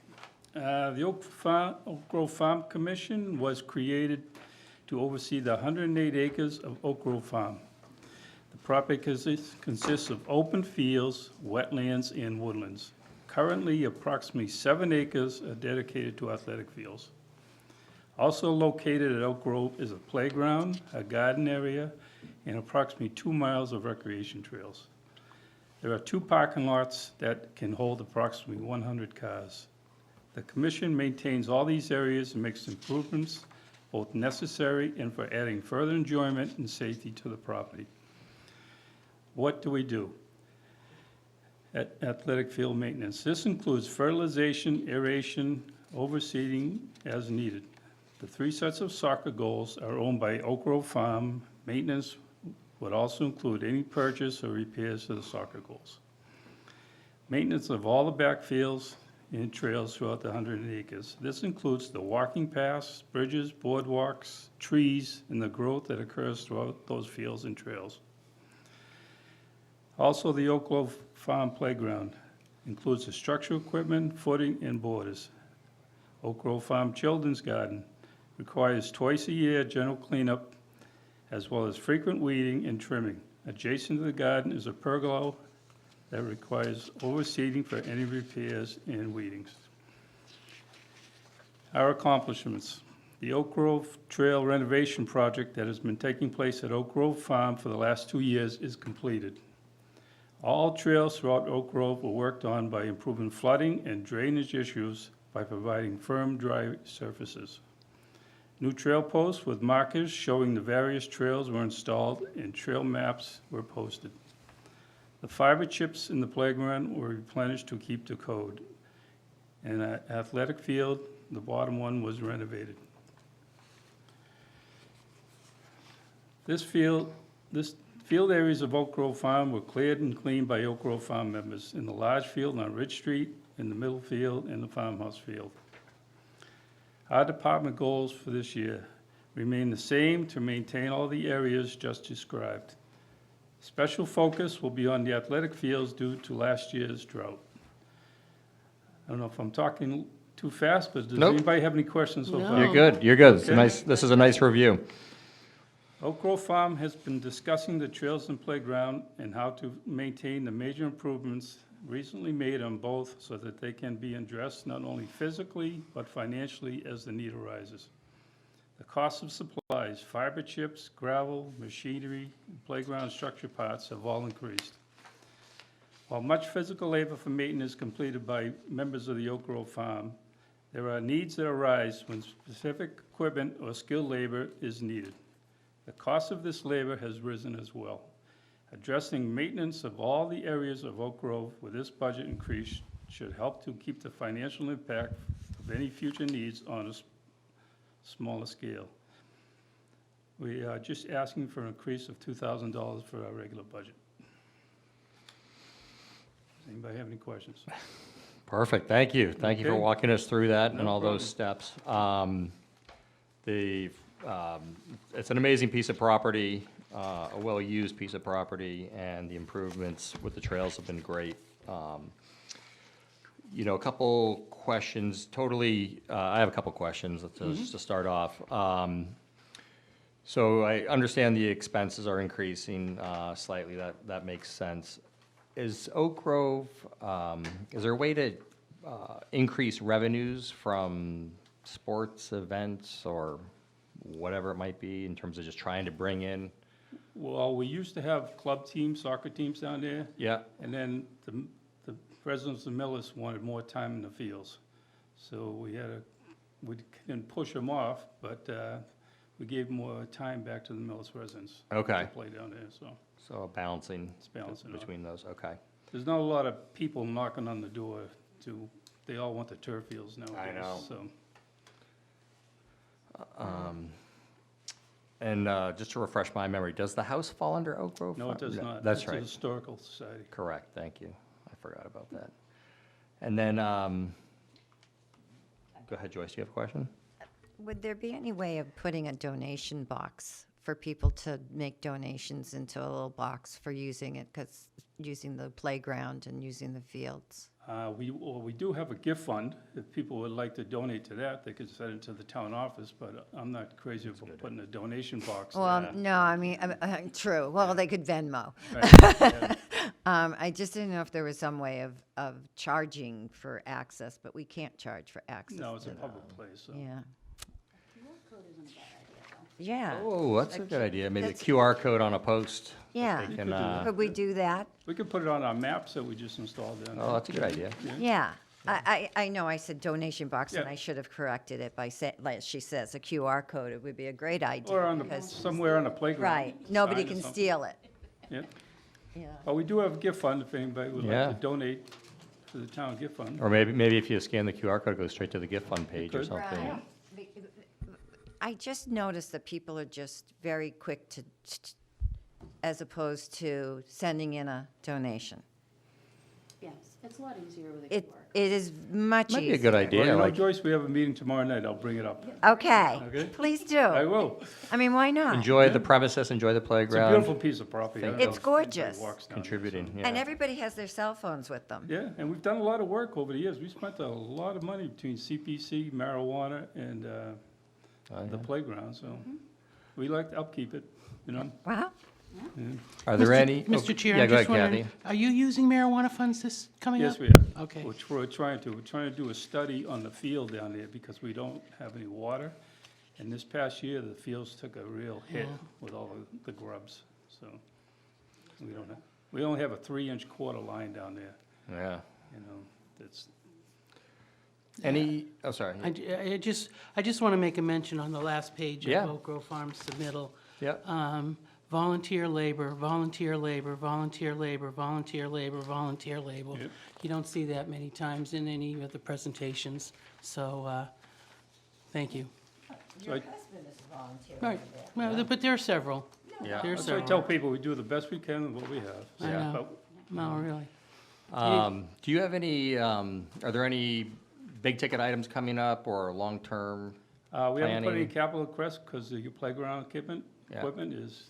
The Oak Grove Farm Commission was created to oversee the 108 acres of Oak Grove Farm. The property consists of open fields, wetlands, and woodlands. Currently, approximately 7 acres are dedicated to athletic fields. Also located at Oak Grove is a playground, a garden area, and approximately 2 miles of recreation trails. There are 2 parking lots that can hold approximately 100 cars. The commission maintains all these areas and makes improvements, both necessary and for adding further enjoyment and safety to the property. What do we do? Athletic field maintenance. This includes fertilization, aeration, overseeding as needed. The 3 sets of soccer goals are owned by Oak Grove Farm. Maintenance would also include any purchase or repairs to the soccer goals. Maintenance of all the backfields and trails throughout the 100 acres. This includes the walking paths, bridges, boardwalks, trees, and the growth that occurs throughout those fields and trails. Also, the Oak Grove Farm Playground includes the structural equipment, footing, and borders. Oak Grove Farm Children's Garden requires twice a year general cleanup, as well as frequent weeding and trimming. Adjacent to the garden is a pergola that requires overseeding for any repairs and weedings. Our accomplishments. The Oak Grove Trail renovation project that has been taking place at Oak Grove Farm for the last 2 years is completed. All trails throughout Oak Grove were worked on by improving flooding and drainage issues by providing firm, dry surfaces. New trail posts with markers showing the various trails were installed and trail maps were posted. The fiber chips in the playground were replenished to keep the code. And at athletic field, the bottom one was renovated. This field areas of Oak Grove Farm were cleared and cleaned by Oak Grove Farm members in the large field on Ridge Street, in the middle field, and the farmhouse field. Our department goals for this year remain the same to maintain all the areas just described. Special focus will be on the athletic fields due to last year's drought. I don't know if I'm talking too fast, but does Nope. anybody have any questions so No. far? You're good, you're good. It's a Okay. nice, this is a nice review. Oak Grove Farm has been discussing the trails and playground and how to maintain the major improvements recently made on both so that they can be addressed not only physically but financially as the need arises. The cost of supplies, fiber chips, gravel, machinery, and playground structure parts have all increased. While much physical labor for maintenance is completed by members of the Oak Grove Farm, there are needs that arise when specific equipment or skilled labor is needed. The cost of this labor has risen as well. Addressing maintenance of all the areas of Oak Grove with this budget increase should help to keep the financial impact of any future needs on a smaller scale. We are just asking for an increase of $2,000 for our regular budget. Does anybody have any questions? Perfect, thank you. Thank you for Okay. walking us through that and No all those steps. The It's an amazing piece of property, a well-used piece of property, and the improvements with the trails have been great. You know, a couple questions, I have a couple questions, just to start off. So I understand the expenses are increasing slightly, that makes sense. Is Oak Grove, is there a way to increase revenues from sports events or whatever it might be, in terms of just trying to bring in? Well, we used to have club teams, soccer teams down there, Yeah, and then the residents of Millis wanted more time in the fields. So we didn't push them off, but we gave more time back to the Millis residents. Okay. To play down there, so so balancing it's balancing out. between those, okay. There's not a lot of people knocking on the door they all want the turf fields nowadays. know. So, And just to refresh my memory, does the house fall under Oak Grove? no, it does not. That's It's a right, historical society. correct, thank you. I forgot about that. And then, go ahead, Joyce, do you have a question? Would there be any way of putting a donation box for people to make donations into a little box for using it, because using the playground and using the fields? We do have a gift fund. If people would like to donate to that, they could send it to the town office, but I'm not crazy about putting a donation box Well, there. no, I mean, true. Well, they could Venmo. Right, yeah. I just didn't know if there was some way of charging for access, but we can't charge for access. No, it's a to public place, so. Yeah. Yeah, Oh, that's a good idea, maybe the That's- QR code on a post. that Yeah. they can, You could do that. could we do that? We could put it on our maps that we just installed down there. Oh, that's a good idea. Yeah. I know I said donation box, and Yeah. I should have corrected it by saying, like she says, a QR code, it would be a great idea. Or on the, because- somewhere on the playground. Right, nobody sign or can something. steal it. Yeah. Yeah. But we do have a gift fund if anybody would Yeah. like to donate to the town gift fund. Or maybe if you scan the QR code, it goes straight to the gift fund page or could. something. Right. I just noticed that people are just very quick to, as opposed to sending in a donation. Yes, it's a lot easier with a It is much Might be a easier. good Well, idea, you know, like, Joyce, we have a meeting tomorrow night. I'll bring it up. Okay, Okay. please I do. will. I mean, why not? enjoy the premises, enjoy the It's a playground, beautiful piece of property. I don't know It's if anybody gorgeous. walks down there, so. contributing, And yeah. everybody has their cell phones with them. Yeah, and we've done a lot of work over the years. We spent a lot of money between CPC, marijuana, and Oh, the yeah. playground, so we like to upkeep it, you know? Wow. Are there any? Mr. Chair, Yeah, I'm go just ahead, wondering, Kathy. are you using marijuana funds this coming up? Yes, we are. Okay. Which we're trying to do a study on the field down there because we don't have any water. And this past year, the fields took a real hit Yeah. with all the grubs, so we only have a 3-inch quarter line down there, Yeah. you know, that's, Any, oh, sorry. I just want to make a mention on the last page Yeah. of Oak Grove Farms submittal. Yep. Volunteer labor, volunteer labor, volunteer labor, volunteer labor, volunteer labor. Yep. You don't see that many times in any of the presentations, so, thank you. so I, husband is volunteering. Right, well, but there are several. Yeah. There's so I several. tell people we do the best we can with what we have. I know. But No, really. Do you have any, are there any big-ticket items coming up or long-term we haven't put any Planning. capital requests because the playground equipment Yeah. is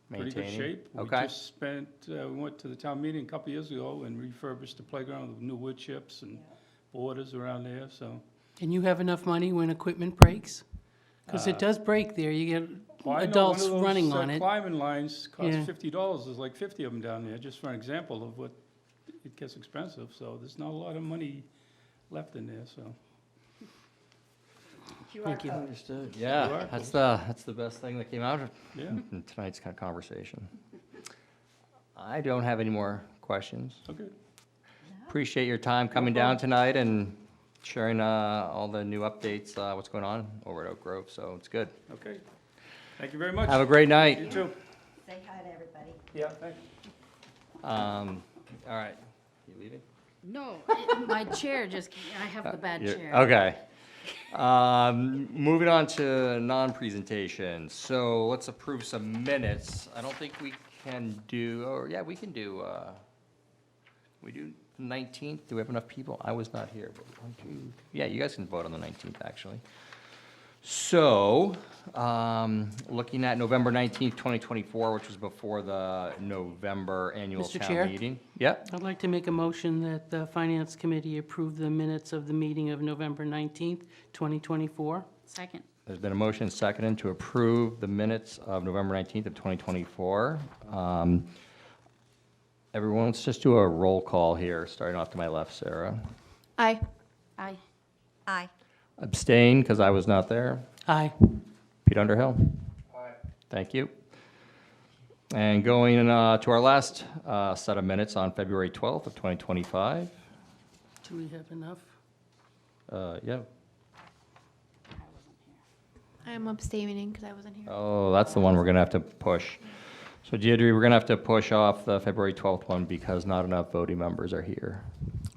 pretty good maintaining? shape. We Okay. just spent, we went to the town meeting a couple years ago and refurbished the playground with new wood chips and borders around there, so. And you have enough money when equipment breaks? Because it does break there, you get Well, I know adults one of those, running on it. Climbing lines cost Yeah. $50, there's like 50 of them down there, just for an example of what, it gets expensive, so there's not a lot of money left in there, so. Thank you. Understood. Yeah, QR that's the best thing that came out of Yeah, tonight's kind of conversation. I don't have any more questions. okay, Appreciate your time coming down tonight and sharing all the new updates, what's going on over at Oak Grove, so it's good. okay. Thank you very much. Have a great You night. too. Say hi to everybody. Yeah, thanks. All right. You leaving? No, my chair just, I have the bad Yeah, chair. Okay. Moving on to non-presentation. So let's approve some minutes. I don't think we can do, or yeah, we can do, we do 19th. Do we have enough people? I was not here, but 1, 2, yeah, you guys can vote on the 19th, actually. So, looking at November 19th, 2024, which was before the November annual Mr. town Chair? meeting. Yep, I'd like to make a motion that the Finance Committee approve the minutes of the meeting of November 19th, 2024. Second. there's been a motion seconded to approve the minutes of November 19th of 2024. Everyone, let's just do a roll call here, starting off to my left, Sarah. Aye. Aye. Aye. Abstain, because I was not there. Aye. Pete Underhill? Thank you. And going to our last set of minutes on February 12th of 2025. Do we have enough? Yeah. I am abstaining because I wasn't here. Oh, that's the one we're going to have to push. So Deirdre, we're going to have to push off the February 12th one because not enough voting members are here.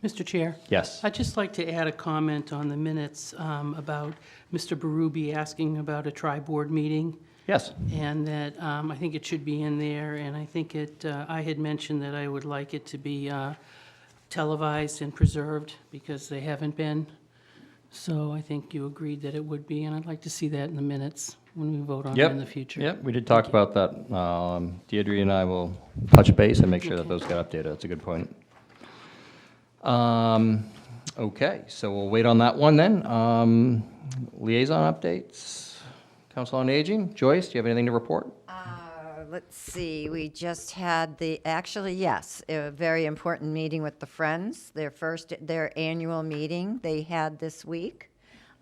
Mr. Chair? Yes. I'd just like to add a comment on the minutes about Mr. Berube asking about a tri-board meeting, Yes. and that I think it should be in there, and I think I had mentioned that I would like it to be televised and preserved, because they haven't been. So I think you agreed that it would be, and I'd like to see that in the minutes when we vote on it Yep. in the future. Yep, we did talk about that. Deirdre and I will touch base and make sure that Okay. those get updated. That's a good point. Okay, so we'll wait on that one then. Liaison updates. Council on Aging. Joyce, do you have anything to report? Let's see, we just had yes, a very important meeting with the Friends, their annual meeting they had this week,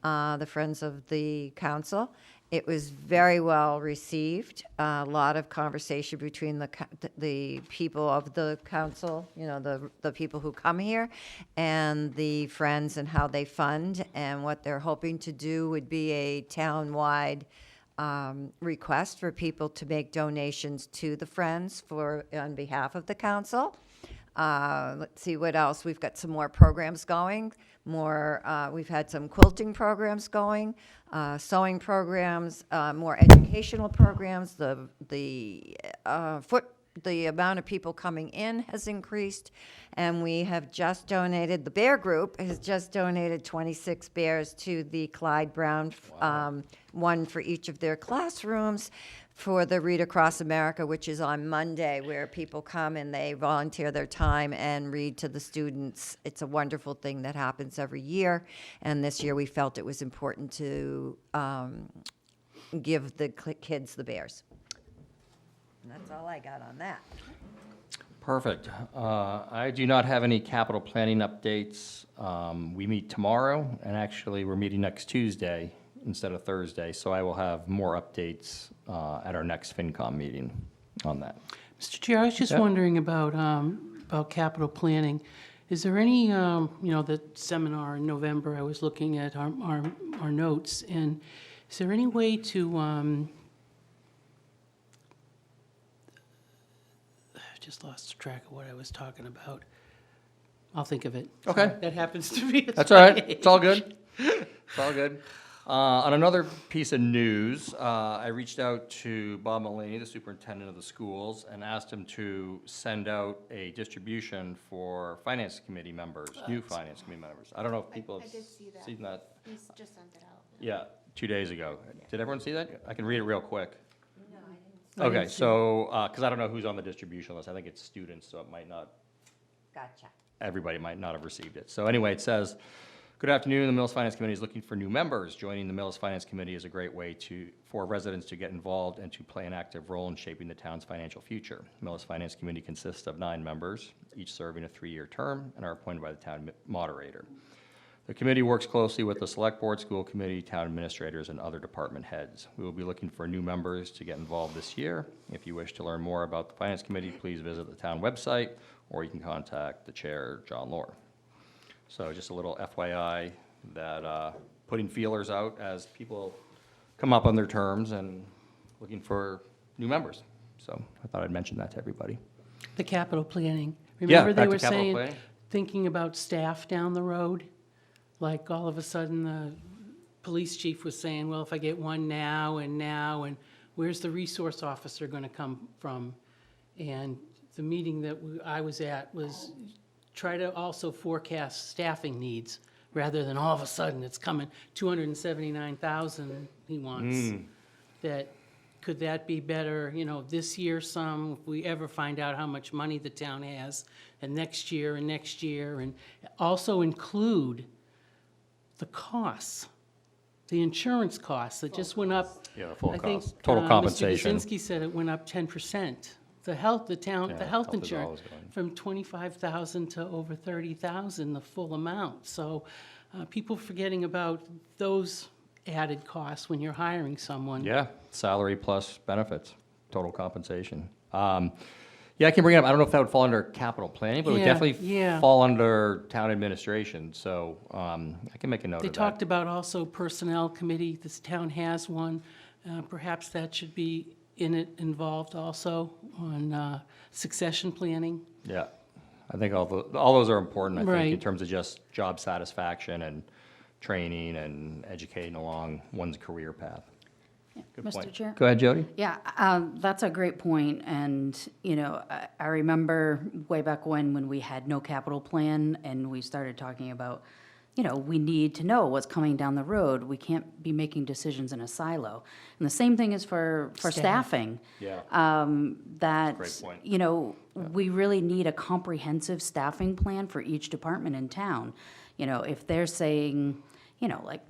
the Friends of the Council. It was very well received, a lot of conversation between the people of the council, the people who come here, and the Friends, and how they fund, and what they're hoping to do would be a town-wide request for people to make donations to the Friends on behalf of the council. Let's see what else. We've got some more programs going. We've had some quilting programs going, sewing programs, more educational programs. The amount of people coming in has increased, and we have just donated, the Bear Group has just donated 26 bears to the Clyde Brown, one for each of their classrooms, for the Read Across America, which is on Monday, where people come and they volunteer their time and read to the students. It's a wonderful thing that happens every year, and this year we felt it was important to give the kids the bears. And that's all I got on that. Perfect. I do not have any capital planning updates. We meet tomorrow, and actually, we're meeting next Tuesday instead of Thursday, so I will have more updates at our next FinCom meeting on that. Mr. Chair, I was just Yep. wondering about capital planning. Is there any, the seminar in November, I was looking at our notes, and is there any way to, I just lost track of what I was talking about. I'll think of it. Okay. Sorry, that happens to be. That's all right. It's all good. It's all good. On another piece of news, I reached out to Bob Mulaney, the superintendent of the schools, and asked him to send out a distribution for finance committee members, new finance committee members. I don't know if people have did see that. seen that. He's just sent it out. Yeah, 2 days ago. Did everyone see that? I can read it real quick. I didn't Okay, see so, because I don't know who's on the distribution list. I think it's students, so it might not, Gotcha. everybody might not have received it. So anyway, it says, "Good afternoon. The Millis Finance Committee is looking for new members. Joining the Millis Finance Committee is a great way for residents to get involved and to play an active role in shaping the town's financial future. Millis Finance Committee consists of 9 members, each serving a 3-year term, and are appointed by the town moderator. The committee works closely with the Select Board, School Committee, town administrators, and other department heads. We will be looking for new members to get involved this year. If you wish to learn more about the Finance Committee, please visit the town website, or you can contact the chair, John Lohr." So just a little FYI that putting feelers out as people come up on their terms and looking for new members. So I thought I'd mention that to everybody. The capital planning. Yeah, Remember they back to were capital saying, planning. thinking about staff down the road? Like all of a sudden, the police chief was saying, well, if I get one now, and where's the resource officer going to come from? And the meeting that I was at was try to also forecast staffing needs rather than all of a sudden it's coming, 279,000 he wants. That, could that be better, you know, this year some, if we ever find out how much money the town has, and next year, and also include the costs, the insurance costs that just went up. Yeah, the full I think, cost, total compensation. Mr. Kaczynski said it went up 10%. The health, the Yeah, health health is insurance, always going. from 25,000 to over 30,000, the full amount. So people forgetting about those added costs when you're hiring someone. Yeah, salary plus benefits, total compensation. Yeah, I can bring it up. I don't know if that would fall under capital planning, but it would Yeah, definitely yeah. fall under town administration. So I can make a note They of talked that. about also personnel committee, this town has one. Perhaps that should be involved also on succession planning. Yeah, I think all those are important, I think, in Right. terms of just job satisfaction and training and educating along one's career path. Good Mr. point. Chair? Go ahead, Jody. Yeah, that's a great point, and, you know, I remember way back when we had no capital plan, and we started talking about, you know, we need to know what's coming down the road. We can't be making decisions in a silo. And the same thing is for staffing. Yeah. That, Great point. you know, we really need a comprehensive staffing plan for each department in town. You know, if they're saying, you know, like,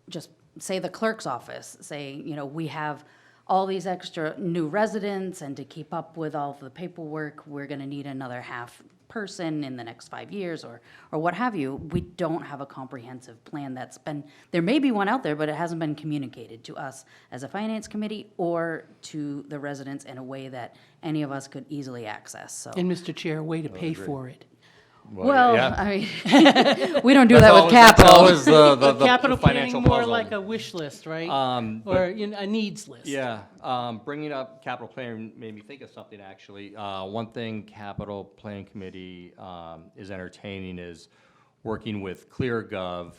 just say the clerk's office, say, you know, we have all these extra new residents, and to keep up with all of the paperwork, we're gonna need another half person in the next 5 years, or what have you. We don't have a comprehensive plan that's been, there may be one out there, but it hasn't been communicated to us as a finance committee or to the residents in a way that any of us could easily access, so. And Mr. Chair, a way to pay for it. Well, yeah. I mean, we don't do that with That's capital. always the Capital financial planning more puzzle. like a wish list, right? But- Or you know, a needs list. Yeah, bringing up capital planning made me think of something, actually. One thing capital planning committee is entertaining is working with ClearGov.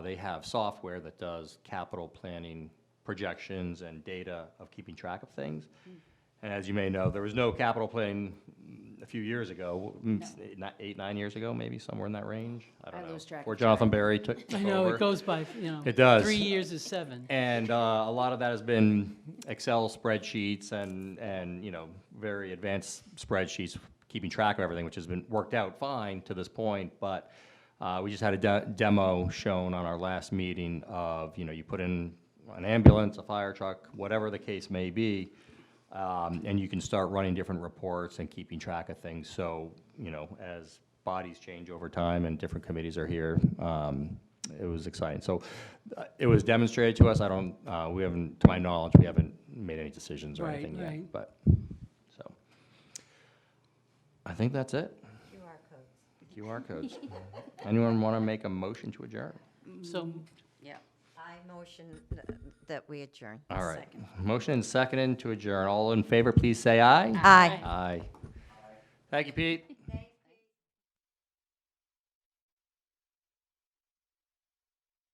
They have software that does capital planning projections and data of keeping track of things. And as you may know, there was no capital planning a few years ago, 8, 9 years ago, maybe, somewhere in that range. I don't I know. lose track Before of Jonathan Berry took I know, over. it goes by, you know. It does. 3 years is 7. And a lot of that has been Excel spreadsheets and, you know, very advanced spreadsheets, keeping track of everything, which has been worked out fine to this point. But we just had a demo shown on our last meeting of, you know, you put in an ambulance, a fire truck, whatever the case may be, and you can start running different reports and keeping track of things. So, you know, as bodies change over time and different committees are here, it was exciting. So it was demonstrated to us. I don't, we haven't, to my knowledge, we haven't made any decisions or Right, anything right. yet. But, so, I think that's it. QR codes. Anyone want to make a motion to adjourn? So Yeah. I motion that we adjourn. All right. Motion and seconded to adjourn. All in favor, please say aye. Aye. Aye. Thank you, Pete.